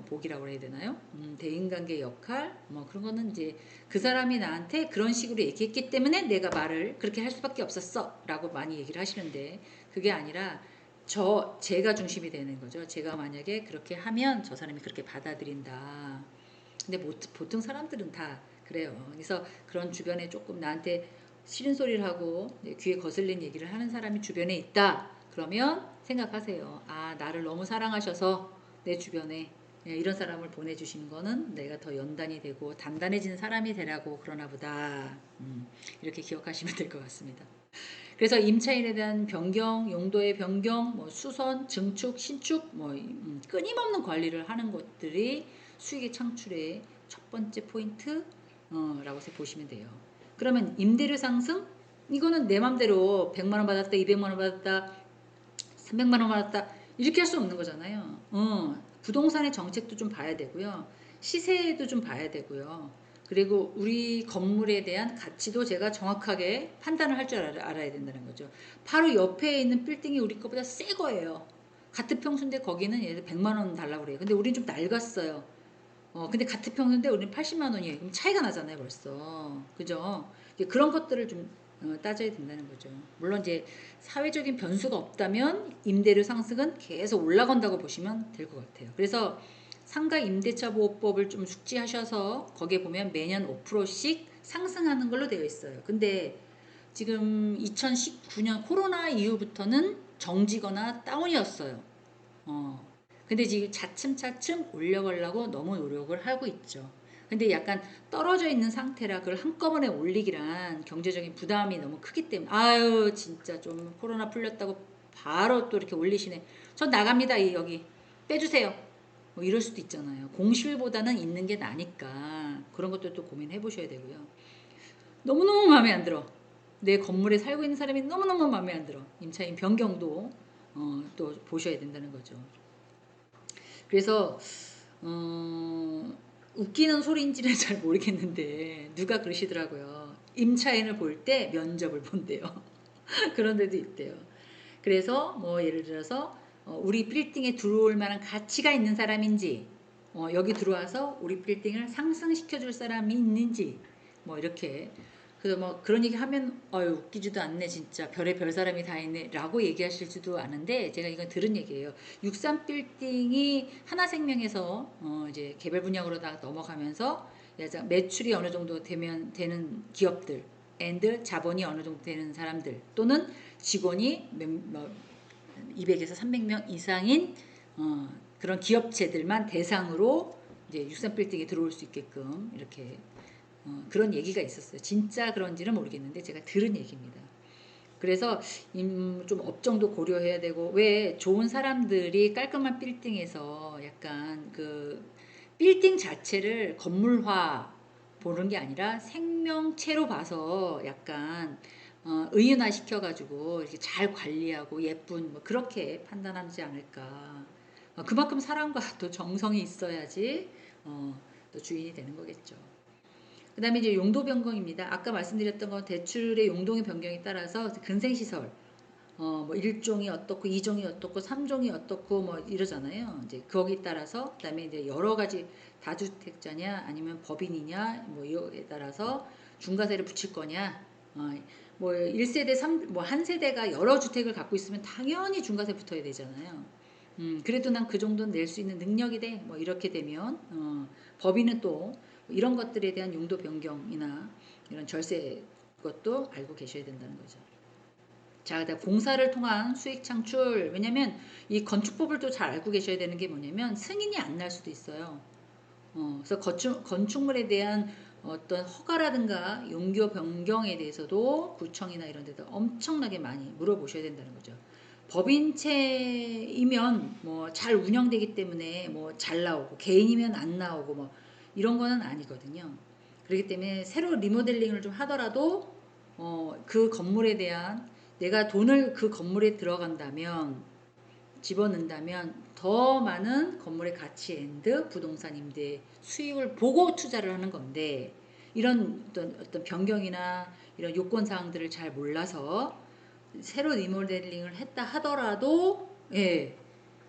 복이라고 해야 되나요? 대인관계 역할 뭐 그런 거는 이제 그 사람이 나한테 그런 식으로 얘기했기 때문에 내가 말을 그렇게 할 수밖에 없었어라고 많이 얘기를 하시는데 그게 아니라 제가 중심이 되는 거죠. 제가 만약에 그렇게 하면 저 사람이 그렇게 받아들인다. 근데 보통 사람들은 다 그래요. 그래서 그런 주변에 조금 나한테 싫은 소리를 하고 귀에 거슬린 얘기를 하는 사람이 주변에 있다. 그러면 생각하세요. 나를 너무 사랑하셔서 내 주변에 이런 사람을 보내주시는 거는 내가 더 연단이 되고 단단해지는 사람이 되라고 그러나 보다. 이렇게 기억하시면 될 것 같습니다. 그래서 임차인에 대한 변경, 용도의 변경, 뭐 수선, 증축, 신축, 끊임없는 관리를 하는 것들이 수익의 창출의 첫 번째 포인트라고 보시면 돼요. 그러면 임대료 상승? 이거는 내 맘대로 100만 원 받았다, 200만 원 받았다, 300만 원 받았다 이렇게 할 수 없는 거잖아요. 부동산의 정책도 좀 봐야 되고요. 시세도 좀 봐야 되고요. 그리고 우리 건물에 대한 가치도 제가 정확하게 판단을 할 줄 알아야 된다는 거죠. 바로 옆에 있는 빌딩이 우리 거보다 새 거예요. 같은 평수인데 거기는 얘들 100만 원 달라고 그래요. 근데 우린 좀 낡았어요. 근데 같은 평수인데 우리는 80만 원이에요. 그럼 차이가 나잖아요, 벌써. 그죠? 이제 그런 것들을 좀 따져야 된다는 거죠. 물론 이제 사회적인 변수가 없다면 임대료 상승은 계속 올라간다고 보시면 될 것 같아요. 그래서 상가 임대차 보호법을 좀 숙지하셔서 거기에 보면 매년 5%씩 상승하는 걸로 되어 있어요. 근데 지금 2019년 코로나 이후부터는 정지거나 다운이었어요. 근데 지금 차츰차츰 올려가려고 너무 노력을 하고 있죠. 근데 약간 떨어져 있는 상태라 그걸 한꺼번에 올리기란 경제적인 부담이 너무 크기 때문에 아유 진짜 좀 코로나 풀렸다고 바로 또 이렇게 올리시네. 전 나갑니다. 여기 빼주세요. 뭐 이럴 수도 있잖아요. 공실보다는 있는 게 나니까 그런 것도 또 고민해 보셔야 되고요. 너무너무 마음에 안 들어. 내 건물에 살고 있는 사람이 너무너무 마음에 안 들어. 임차인 변경도 또 보셔야 된다는 거죠. 그래서 웃기는 소리인지는 잘 모르겠는데 누가 그러시더라고요. 임차인을 볼 때 면접을 본대요. 그런 데도 있대요. 그래서 뭐 예를 들어서 우리 빌딩에 들어올 만한 가치가 있는 사람인지 여기 들어와서 우리 빌딩을 상승시켜 줄 사람이 있는지 뭐 이렇게 그래서 뭐 그런 얘기 하면 웃기지도 않네 진짜 별의 별 사람이 다 있네 라고 얘기하실지도 않은데 제가 이건 들은 얘기예요. 63 빌딩이 하나생명에서 이제 개별 분양으로 다 넘어가면서 매출이 어느 정도 되는 기업들 앤드 자본이 어느 정도 되는 사람들 또는 직원이 200에서 300명 이상인 그런 기업체들만 대상으로 이제 63 빌딩에 들어올 수 있게끔 이렇게 그런 얘기가 있었어요. 진짜 그런지는 모르겠는데 제가 들은 얘기입니다. 그래서 좀 업종도 고려해야 되고 왜 좋은 사람들이 깔끔한 빌딩에서 약간 그 빌딩 자체를 건물화 보는 게 아니라 생명체로 봐서 약간 의인화 시켜가지고 이렇게 잘 관리하고 예쁜 뭐 그렇게 판단하지 않을까. 그만큼 사랑과 또 정성이 있어야지 또 주인이 되는 거겠죠. 그 다음에 이제 용도 변경입니다. 아까 말씀드렸던 건 대출의 용도의 변경에 따라서 근생시설, 뭐 1종이 어떻고 2종이 어떻고 3종이 어떻고 뭐 이러잖아요. 이제 거기에 따라서 그다음에 이제 여러 가지 다주택자냐 아니면 법인이냐 뭐 이거에 따라서 중과세를 붙일 거냐. 뭐 1세대 3, 뭐 한 세대가 여러 주택을 갖고 있으면 당연히 중과세 붙어야 되잖아요. 그래도 난 그 정도는 낼 수 있는 능력이 돼. 뭐 이렇게 되면 법인은 또 이런 것들에 대한 용도 변경이나 이런 절세 것도 알고 계셔야 된다는 거죠. 자, 그다음 공사를 통한 수익 창출. 왜냐면 이 건축법을 또 잘 알고 계셔야 되는 게 뭐냐면 승인이 안 날 수도 있어요. 그래서 건축물에 대한 어떤 허가라든가 용도 변경에 대해서도 구청이나 이런 데도 엄청나게 많이 물어보셔야 된다는 거죠. 법인체이면 뭐 잘 운영되기 때문에 뭐 잘 나오고 개인이면 안 나오고 뭐 이런 거는 아니거든요. 그렇기 때문에 새로 리모델링을 좀 하더라도 그 건물에 대한 내가 돈을 그 건물에 들어간다면 집어넣는다면 더 많은 건물의 가치 앤드 부동산 임대 수익을 보고 투자를 하는 건데 이런 어떤 변경이나 이런 요건 사항들을 잘 몰라서 새로 리모델링을 했다 하더라도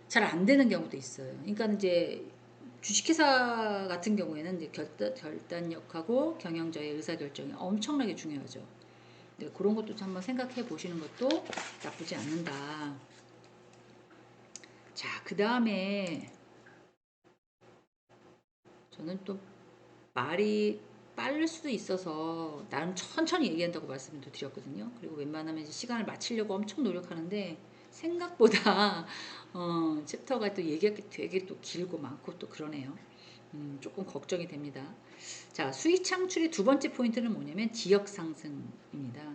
잘 안 되는 경우도 있어요. 그러니까 이제 주식회사 같은 경우에는 이제 결단력하고 경영자의 의사결정이 엄청나게 중요하죠. 네, 그런 것도 한번 생각해 보시는 것도 나쁘지 않는다. 자, 그 다음에 저는 또 말이 빠를 수도 있어서 나름 천천히 얘기한다고 말씀을 드렸거든요. 그리고 웬만하면 이제 시간을 맞추려고 엄청 노력하는데 생각보다 챕터가 또 얘기할 게 되게 또 길고 많고 또 그러네요. 조금 걱정이 됩니다. 자, 수익 창출의 두 번째 포인트는 뭐냐면 지역 상승입니다.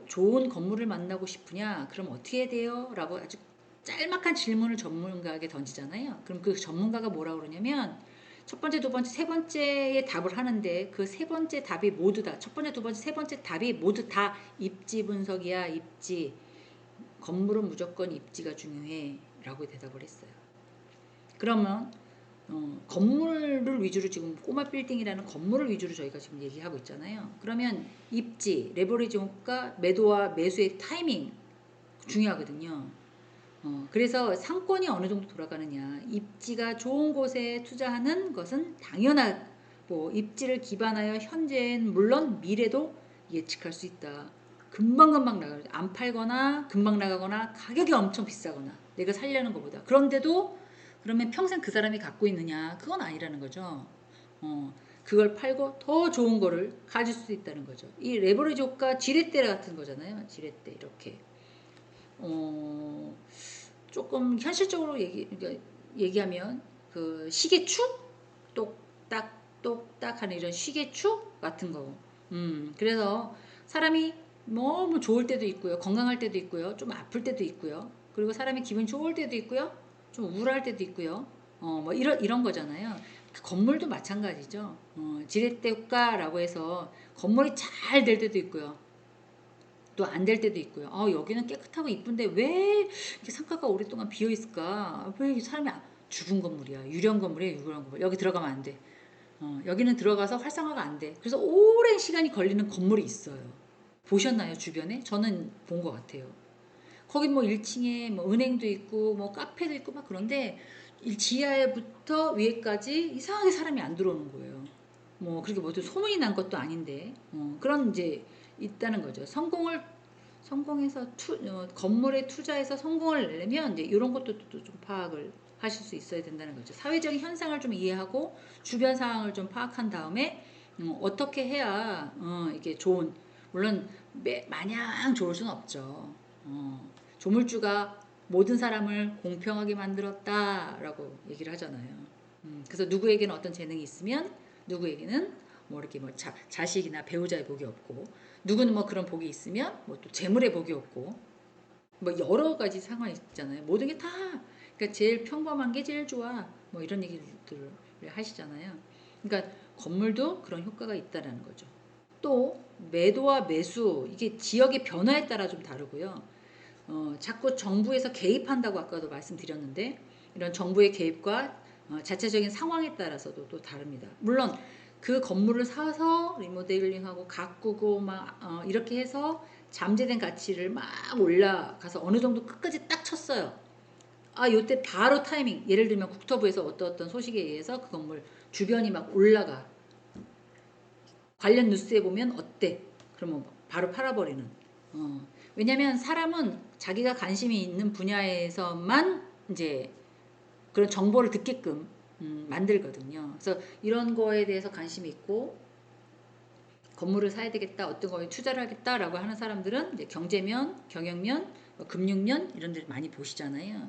좋은 건물을 만나고 싶으냐? 그럼 어떻게 해야 돼요? 라고 아주 짤막한 질문을 전문가에게 던지잖아요. 그럼 그 전문가가 뭐라고 그러냐면 첫 번째, 두 번째, 세 번째에 답을 하는데 그 세 번째 답이 모두 다 첫 번째, 두 번째, 세 번째 답이 모두 다 입지 분석이야. 입지 건물은 무조건 입지가 중요해 라고 대답을 했어요. 그러면 건물을 위주로 지금 꼬마 빌딩이라는 건물을 위주로 저희가 지금 얘기하고 있잖아요. 그러면 입지, 레버리지 효과, 매도와 매수의 타이밍 중요하거든요. 그래서 상권이 어느 정도 돌아가느냐, 입지가 좋은 곳에 투자하는 것은 당연하고 입지를 기반하여 현재는 물론 미래도 예측할 수 있다. 금방금방 나가요. 안 팔거나 금방 나가거나 가격이 엄청 비싸거나 내가 살려는 것보다. 그런데도 그러면 평생 그 사람이 갖고 있느냐, 그건 아니라는 거죠. 그걸 팔고 더 좋은 거를 가질 수 있다는 거죠. 이 레버리지 효과 지렛대 같은 거잖아요. 지렛대 이렇게. 조금 현실적으로 얘기하면 그 시계축 똑딱 똑딱 하는 이런 시계축 같은 거. 그래서 사람이 너무 좋을 때도 있고요, 건강할 때도 있고요, 좀 아플 때도 있고요, 그리고 사람이 기분 좋을 때도 있고요, 좀 우울할 때도 있고요. 뭐 이런 거잖아요. 그 건물도 마찬가지죠. 지렛대 효과라고 해서 건물이 잘 될 때도 있고요, 또 안 될 때도 있고요. 여기는 깨끗하고 이쁜데 왜 이렇게 상가가 오랫동안 비어 있을까? 왜 사람이 죽은 건물이야, 유령 건물이야, 유령 건물. 여기 들어가면 안 돼. 여기는 들어가서 활성화가 안 돼. 그래서 오랜 시간이 걸리는 건물이 있어요. 보셨나요, 주변에? 저는 본 것 같아요. 거기 뭐 1층에 뭐 은행도 있고 뭐 카페도 있고 막 그런데 지하에부터 위에까지 이상하게 사람이 안 들어오는 거예요. 뭐 그렇게 뭐 소문이 난 것도 아닌데 그런 이제 있다는 거죠. 성공해서 건물에 투자해서 성공을 내려면 이제 이런 것도 또 좀 파악을 하실 수 있어야 된다는 거죠. 사회적인 현상을 좀 이해하고 주변 상황을 좀 파악한 다음에 어떻게 해야 이게 좋은, 물론 마냥 좋을 수는 없죠. 조물주가 모든 사람을 공평하게 만들었다라고 얘기를 하잖아요. 그래서 누구에게는 어떤 재능이 있으면 누구에게는 뭐 이렇게 뭐 자식이나 배우자의 복이 없고, 누구는 뭐 그런 복이 있으면 뭐 또 재물의 복이 없고, 뭐 여러 가지 상황이 있잖아요. 모든 게 다, 그러니까 제일 평범한 게 제일 좋아, 뭐 이런 얘기들을 하시잖아요. 그러니까 건물도 그런 효과가 있다라는 거죠. 또 매도와 매수, 이게 지역의 변화에 따라 좀 다르고요. 자꾸 정부에서 개입한다고 아까도 말씀드렸는데, 이런 정부의 개입과 자체적인 상황에 따라서도 또 다릅니다. 물론 그 건물을 사서 리모델링하고 가꾸고 막 이렇게 해서 잠재된 가치를 막 올라가서 어느 정도 끝까지 딱 쳤어요. 요때 바로 타이밍, 예를 들면 국토부에서 어떤 소식에 의해서 그 건물 주변이 막 올라가. 관련 뉴스에 보면 어때? 그러면 바로 팔아버리는. 왜냐면 사람은 자기가 관심이 있는 분야에서만 이제 그런 정보를 듣게끔 만들거든요. 그래서 이런 거에 대해서 관심이 있고 건물을 사야 되겠다, 어떤 거에 투자를 하겠다라고 하는 사람들은 이제 경제면, 경영면, 금융면 이런 데를 많이 보시잖아요.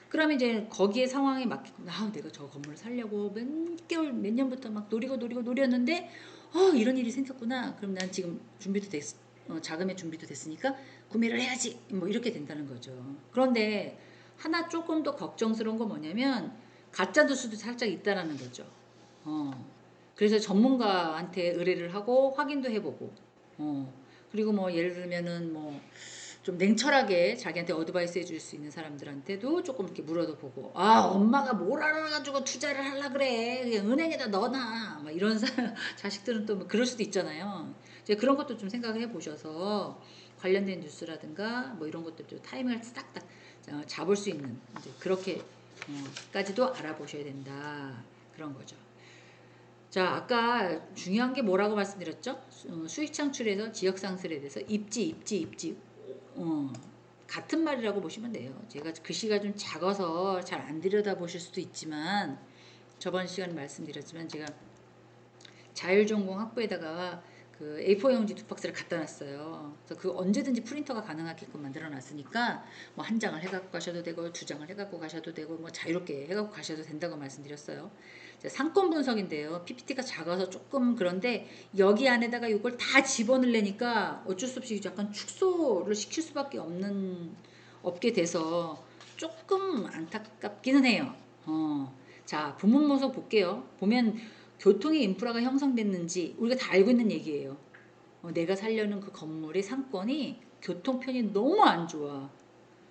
그러면 이제 거기에 상황에 맞게끔 내가 저 건물을 살려고 몇 개월, 몇 년부터 막 노렸는데 이런 일이 생겼구나. 그럼 난 지금 준비도 자금의 준비도 됐으니까 구매를 해야지. 뭐 이렇게 된다는 거죠. 그런데 하나 조금 더 걱정스러운 건 뭐냐면 가짜 뉴스도 살짝 있다라는 거죠. 그래서 전문가한테 의뢰를 하고 확인도 해보고, 그리고 뭐 예를 들면은 뭐 좀 냉철하게 자기한테 어드바이스 해줄 수 있는 사람들한테도 조금 이렇게 물어도 보고, 엄마가 뭘 알아가지고 투자를 하려 그래, 그냥 은행에다 넣어놔, 막 이런 자식들은 또 뭐 그럴 수도 있잖아요. 이제 그런 것도 좀 생각을 해보셔서 관련된 뉴스라든가 뭐 이런 것들 좀 타이밍을 딱딱 잡을 수 있는 이제 그렇게까지도 알아보셔야 된다, 그런 거죠. 자, 아까 중요한 게 뭐라고 말씀드렸죠? 수익 창출에서 지역 상승에 대해서 입지. 같은 말이라고 보시면 돼요. 제가 글씨가 좀 작아서 잘 안 들여다보실 수도 있지만, 저번 시간에 말씀드렸지만 제가 자율전공 학부에다가 그 A4 용지 2박스를 갖다 놨어요. 그래서 그 언제든지 프린터가 가능하게끔 만들어 놨으니까 뭐 한 장을 해갖고 가셔도 되고 2장을 해갖고 가셔도 되고 뭐 자유롭게 해갖고 가셔도 된다고 말씀드렸어요. 상권 분석인데요. PPT가 작아서 조금 그런데 여기 안에다가 이걸 다 집어넣으려니까 어쩔 수 없이 약간 축소를 시킬 수밖에 없게 돼서 조금 안타깝기는 해요. 자, 부문 모습 볼게요. 보면 교통의 인프라가 형성됐는지 우리가 다 알고 있는 얘기예요. 내가 살려는 그 건물의 상권이 교통편이 너무 안 좋아.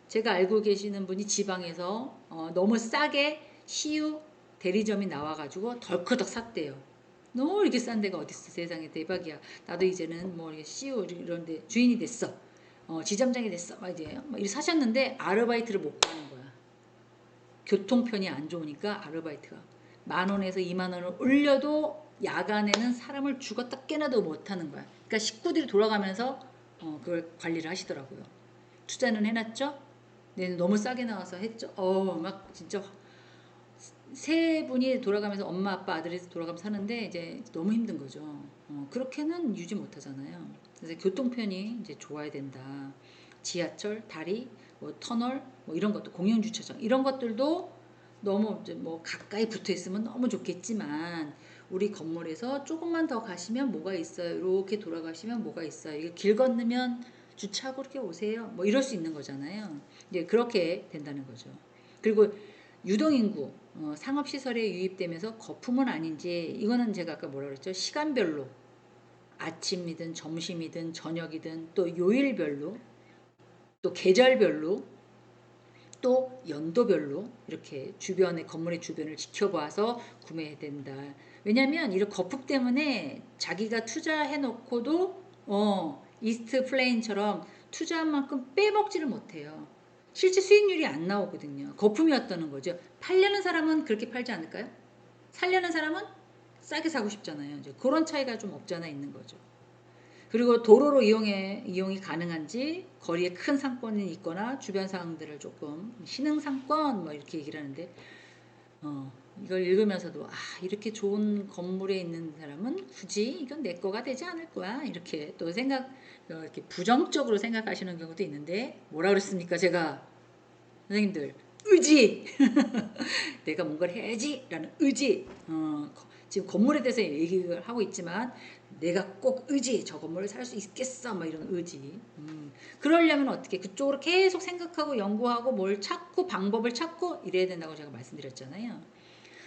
제가 알고 계시는 분이 지방에서 너무 싸게 CU 대리점이 나와가지고 덜커덕 샀대요. 너무 이렇게 싼 데가 어딨어. 세상에 대박이야. 나도 이제는 뭐 CU 이런 데 주인이 됐어. 지점장이 됐어. 막 이제 막 이렇게 사셨는데 아르바이트를 못 가는 거야. 교통편이 안 좋으니까 아르바이트가 10,000원에서 20,000원을 올려도 야간에는 사람을 죽었다 깨나도 못하는 거야. 그러니까 식구들이 돌아가면서 그걸 관리를 하시더라고요. 투자는 해놨죠? 네, 너무 싸게 나와서 했죠. 막 진짜 세 분이 돌아가면서 엄마 아빠 아들이 돌아가면서 사는데 이제 너무 힘든 거죠. 그렇게는 유지 못하잖아요. 그래서 교통편이 이제 좋아야 된다. 지하철, 다리, 뭐 터널, 뭐 이런 것도 공영 주차장 이런 것들도 너무 이제 뭐 가까이 붙어 있으면 너무 좋겠지만 우리 건물에서 조금만 더 가시면 뭐가 있어요. 이렇게 돌아가시면 뭐가 있어요. 이게 길 건너면 주차하고 이렇게 오세요. 뭐 이럴 수 있는 거잖아요. 이제 그렇게 된다는 거죠. 그리고 유동인구 상업시설에 유입되면서 거품은 아닌지 이거는 제가 아까 뭐라 그랬죠? 시간별로 아침이든 점심이든 저녁이든 또 요일별로 또 계절별로 또 연도별로 이렇게 주변의 건물의 주변을 지켜봐서 구매해야 된다. 왜냐하면 이런 거품 때문에 자기가 투자해 놓고도 이스트 플레인처럼 투자한 만큼 빼먹지를 못해요. 실제 수익률이 안 나오거든요. 거품이었다는 거죠. 팔려는 사람은 그렇게 팔지 않을까요? 살려는 사람은 싸게 사고 싶잖아요. 이제 그런 차이가 좀 없잖아 있는 거죠. 그리고 도로로 이용이 가능한지 거리에 큰 상권이 있거나 주변 상황들을 조금 신흥 상권 뭐 이렇게 얘기를 하는데 이걸 읽으면서도 이렇게 좋은 건물에 있는 사람은 굳이 이건 내 거가 되지 않을 거야 이렇게 또 이렇게 부정적으로 생각하시는 경우도 있는데 뭐라 그랬습니까 제가 선생님들 의지 내가 뭔가를 해야지 라는 의지 지금 건물에 대해서 얘기를 하고 있지만 내가 꼭 의지 저 건물을 살 수 있겠어 막 이런 의지 그러려면 어떻게 그쪽으로 계속 생각하고 연구하고 뭘 찾고 방법을 찾고 이래야 된다고 제가 말씀드렸잖아요.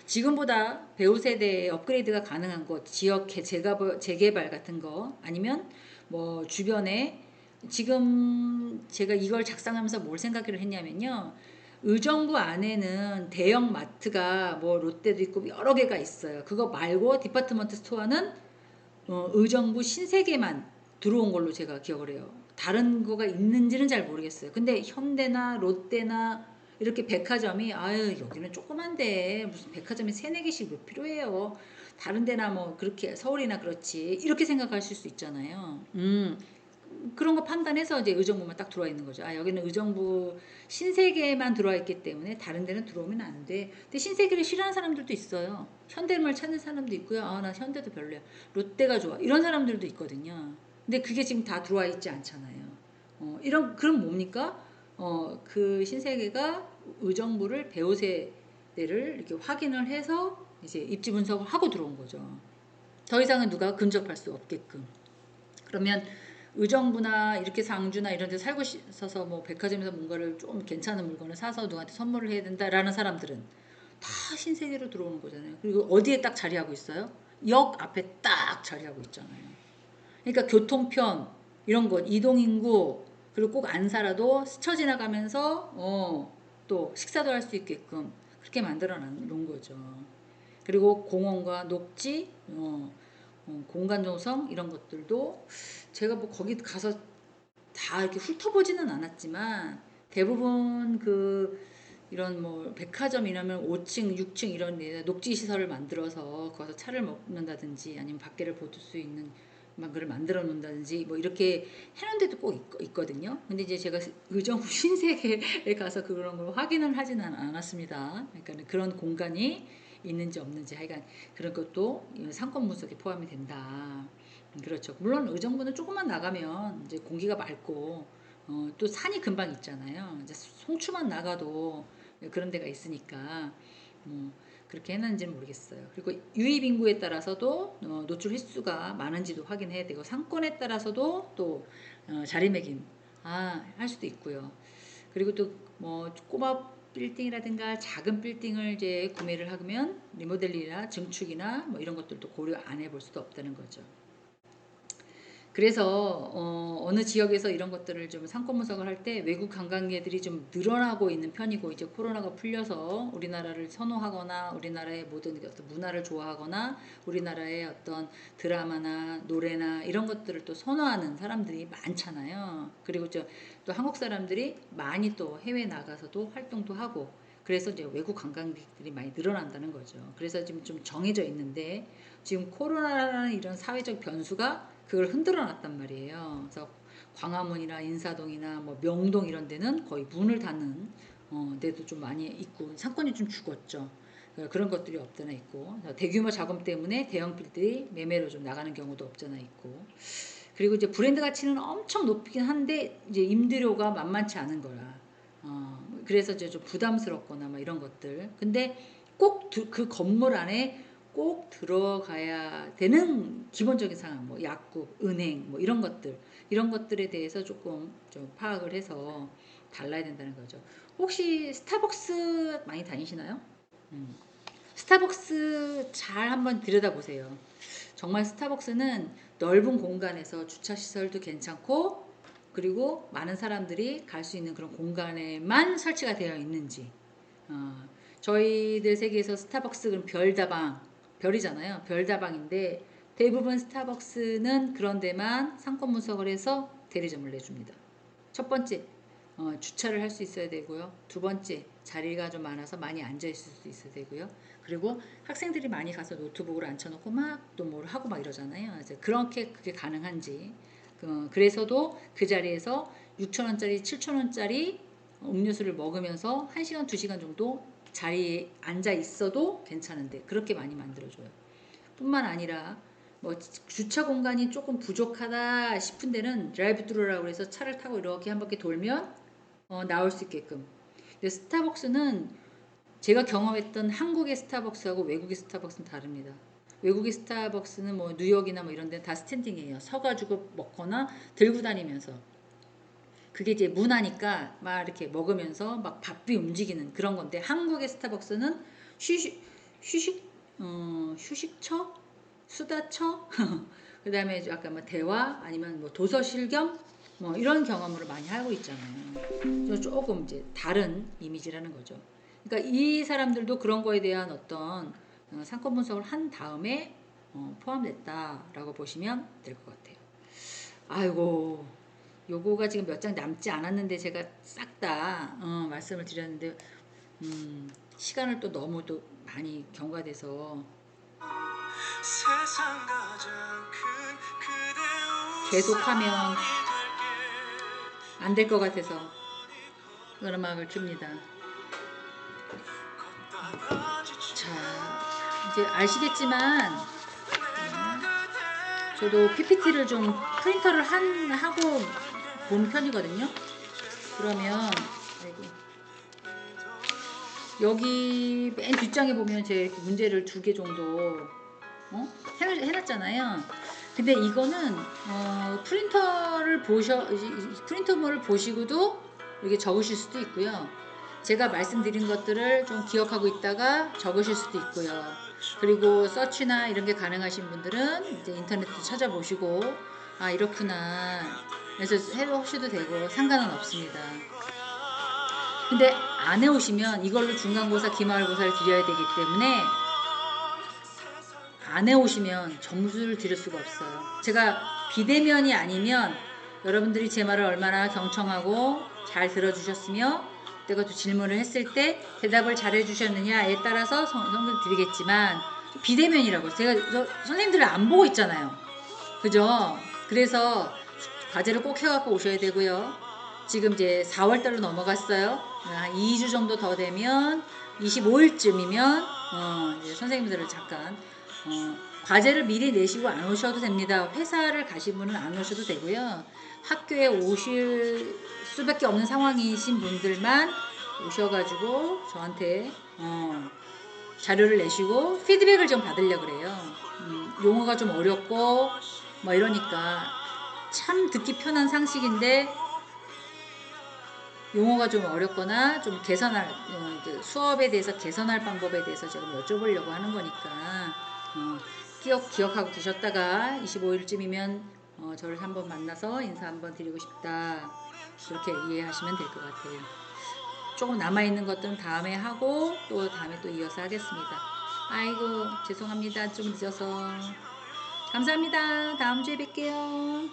지금보다 배우 세대의 업그레이드가 가능한 곳 지역 재개발 같은 거 아니면 뭐 주변에 지금 제가 이걸 작성하면서 뭘 생각을 했냐면요. 의정부 안에는 대형 마트가 뭐 롯데도 있고 여러 개가 있어요. 그거 말고 디파트먼트 스토어는 의정부 신세계만 들어온 걸로 제가 기억을 해요. 다른 거가 있는지는 잘 모르겠어요. 근데 현대나 롯데나 이렇게 백화점이 여기는 조그만데 무슨 백화점이 3-4개씩 왜 필요해요. 다른 데나 뭐 그렇게 서울이나 그렇지 이렇게 생각하실 수 있잖아요. 그런 거 판단해서 이제 의정부만 딱 들어와 있는 거죠. 여기는 의정부 신세계만 들어와 있기 때문에 다른 데는 들어오면 안 돼. 근데 신세계를 싫어하는 사람들도 있어요. 현대를 찾는 사람도 있고요. 나 현대도 별로야. 롯데가 좋아. 이런 사람들도 있거든요. 근데 그게 지금 다 들어와 있지 않잖아요. 그럼 뭡니까? 그 신세계가 의정부를 배우세대를 이렇게 확인을 해서 이제 입지 분석을 하고 들어온 거죠. 더 이상은 누가 근접할 수 없게끔. 그러면 의정부나 이렇게 상주나 이런 데 살고 있어서 뭐 백화점에서 뭔가를 좀 괜찮은 물건을 사서 누구한테 선물을 해야 된다라는 사람들은 다 신세계로 들어오는 거잖아요. 그리고 어디에 딱 자리하고 있어요? 역 앞에 딱 자리하고 있잖아요. 그러니까 교통편 이런 것 이동인구 그리고 꼭 안 살아도 스쳐 지나가면서 또 식사도 할 수 있게끔 그렇게 만들어 놓은 거죠. 그리고 공원과 녹지 공간 조성 이런 것들도 제가 뭐 거기 가서 다 이렇게 훑어보지는 않았지만 대부분 이런 뭐 백화점 이라면 5층, 6층 이런 데 녹지 시설을 만들어서 거기서 차를 먹는다든지 아니면 밖에를 볼 수 있는 그걸 만들어 놓는다든지 뭐 이렇게 해놓은 데도 꼭 있거든요. 근데 이제 제가 의정부 신세계에 가서 그런 걸 확인을 하지는 않았습니다. 그러니까 그런 공간이 있는지 없는지 하여간 그런 것도 상권 분석에 포함이 된다. 그렇죠. 물론 의정부는 조금만 나가면 이제 공기가 맑고 또 산이 금방 있잖아요. 이제 송추만 나가도 그런 데가 있으니까 그렇게 해놨는지는 모르겠어요. 그리고 유입 인구에 따라서도 노출 횟수가 많은지도 확인해야 되고 상권에 따라서도 또 자리매김 할 수도 있고요. 그리고 또 뭐 꼬마 빌딩이라든가 작은 빌딩을 이제 구매를 하면 리모델링이나 증축이나 뭐 이런 것들도 고려 안 해볼 수도 없다는 거죠. 그래서 어느 지역에서 이런 것들을 좀 상권 분석을 할 때 외국 관광객들이 좀 늘어나고 있는 편이고, 이제 코로나가 풀려서 우리나라를 선호하거나 우리나라의 모든 어떤 문화를 좋아하거나 우리나라의 어떤 드라마나 노래나 이런 것들을 또 선호하는 사람들이 많잖아요. 그리고 또 한국 사람들이 많이 또 해외 나가서도 활동도 하고, 그래서 이제 외국 관광객들이 많이 늘어난다는 거죠. 그래서 지금 좀 정해져 있는데, 지금 코로나라는 이런 사회적 변수가 그걸 흔들어 놨단 말이에요. 그래서 광화문이나 인사동이나 뭐 명동 이런 데는 거의 문을 닫는 데도 좀 많이 있고, 상권이 좀 죽었죠. 그런 것들이 없잖아 있고, 대규모 자금 때문에 대형 빌들이 매매로 좀 나가는 경우도 없잖아 있고, 그리고 이제 브랜드 가치는 엄청 높긴 한데 이제 임대료가 만만치 않은 거라. 그래서 이제 좀 부담스럽거나 막 이런 것들. 근데 꼭 그 건물 안에 꼭 들어가야 되는 기본적인 상황, 뭐 약국, 은행, 뭐 이런 것들에 대해서 조금 좀 파악을 해서 달라야 된다는 거죠. 혹시 스타벅스 많이 다니시나요? 음. 스타벅스 잘 한번 들여다보세요. 정말 스타벅스는 넓은 공간에서 주차 시설도 괜찮고, 그리고 많은 사람들이 갈 수 있는 그런 공간에만 설치가 되어 있는지. 어, 저희들 세계에서 스타벅스 그럼 별다방, 별이잖아요. 별다방인데 대부분 스타벅스는 그런 데만 상권 분석을 해서 대리점을 내줍니다. 첫 번째, 주차를 할 수 있어야 되고요. 두 번째, 자리가 좀 많아서 많이 앉아 있을 수 있어야 되고요. 그리고 학생들이 많이 가서 노트북을 앉혀놓고 막 또 뭘 하고 막 이러잖아요. 그래서 그렇게 그게 가능한지. 그래서도 그 자리에서 6,000원짜리, 7,000원짜리 음료수를 먹으면서 1시간, 2시간 정도 자리에 앉아 있어도 괜찮은데 그렇게 많이 만들어줘요. 뿐만 아니라 뭐 주차 공간이 조금 부족하다 싶은 데는 드라이브 트루라고 해서 차를 타고 이렇게 한 바퀴 돌면 나올 수 있게끔. 근데 스타벅스는 제가 경험했던 한국의 스타벅스하고 외국의 스타벅스는 다릅니다. 외국의 스타벅스는 뭐 뉴욕이나 뭐 이런 데는 다 스탠딩이에요. 서가지고 먹거나 들고 다니면서. 그게 이제 문화니까 막 이렇게 먹으면서 막 바삐 움직이는 그런 건데, 한국의 스타벅스는 휴식처? 수다처? 그 다음에 약간 뭐 대화 아니면 뭐 도서실 겸 뭐 이런 경험으로 많이 하고 있잖아요. 조금 이제 다른 이미지라는 거죠. 그러니까 이 사람들도 그런 거에 대한 어떤 상권 분석을 한 다음에 포함됐다라고 보시면 될 것 같아요. 아이고, 요거가 지금 몇 장 남지 않았는데 제가 싹 다 말씀을 드렸는데 시간을 또 너무 또 많이 경과돼서 계속하면 안 될 것 같아서 그런 음악을 줍니다. 자, 이제 아시겠지만 저도 PPT를 좀 프린터를 하고 본 편이거든요. 그러면 여기 맨 뒷장에 보면 제 문제를 2개 정도 해놨잖아요. 근데 이거는 프린터물을 보시고도 이렇게 적으실 수도 있고요. 제가 말씀드린 것들을 좀 기억하고 있다가 적으실 수도 있고요. 그리고 서치나 이런 게 가능하신 분들은 이제 인터넷도 찾아보시고 아 이렇구나 그래서 해보셔도 되고 상관은 없습니다. 근데 안 해오시면 이걸로 중간고사, 기말고사를 드려야 되기 때문에 안 해오시면 점수를 드릴 수가 없어요. 제가 비대면이 아니면 여러분들이 제 말을 얼마나 경청하고 잘 들어주셨으며 내가 또 질문을 했을 때 대답을 잘 해주셨느냐에 따라서 성적을 드리겠지만 비대면이라고 제가 선생님들을 안 보고 있잖아요. 그죠? 그래서 과제를 꼭 해갖고 오셔야 되고요. 지금 이제 4월달로 넘어갔어요. 한 2주 정도 더 되면 25일쯤이면 이제 선생님들을 잠깐 과제를 미리 내시고 안 오셔도 됩니다. 회사를 가신 분은 안 오셔도 되고요. 학교에 오실 수밖에 없는 상황이신 분들만 오셔가지고 저한테 자료를 내시고 피드백을 좀 받으려고 그래요. 용어가 좀 어렵고 뭐 이러니까 참 듣기 편한 상식인데 용어가 좀 어렵거나 좀 개선할 수업에 대해서 개선할 방법에 대해서 제가 여쭤보려고 하는 거니까 기억하고 계셨다가 25일쯤이면 저를 한번 만나서 인사 한번 드리고 싶다. 그렇게 이해하시면 될 것 같아요. 조금 남아있는 것들은 다음에 하고 또 다음에 또 이어서 하겠습니다. 아이고 죄송합니다. 좀 늦어서. 감사합니다. 다음 주에 뵐게요.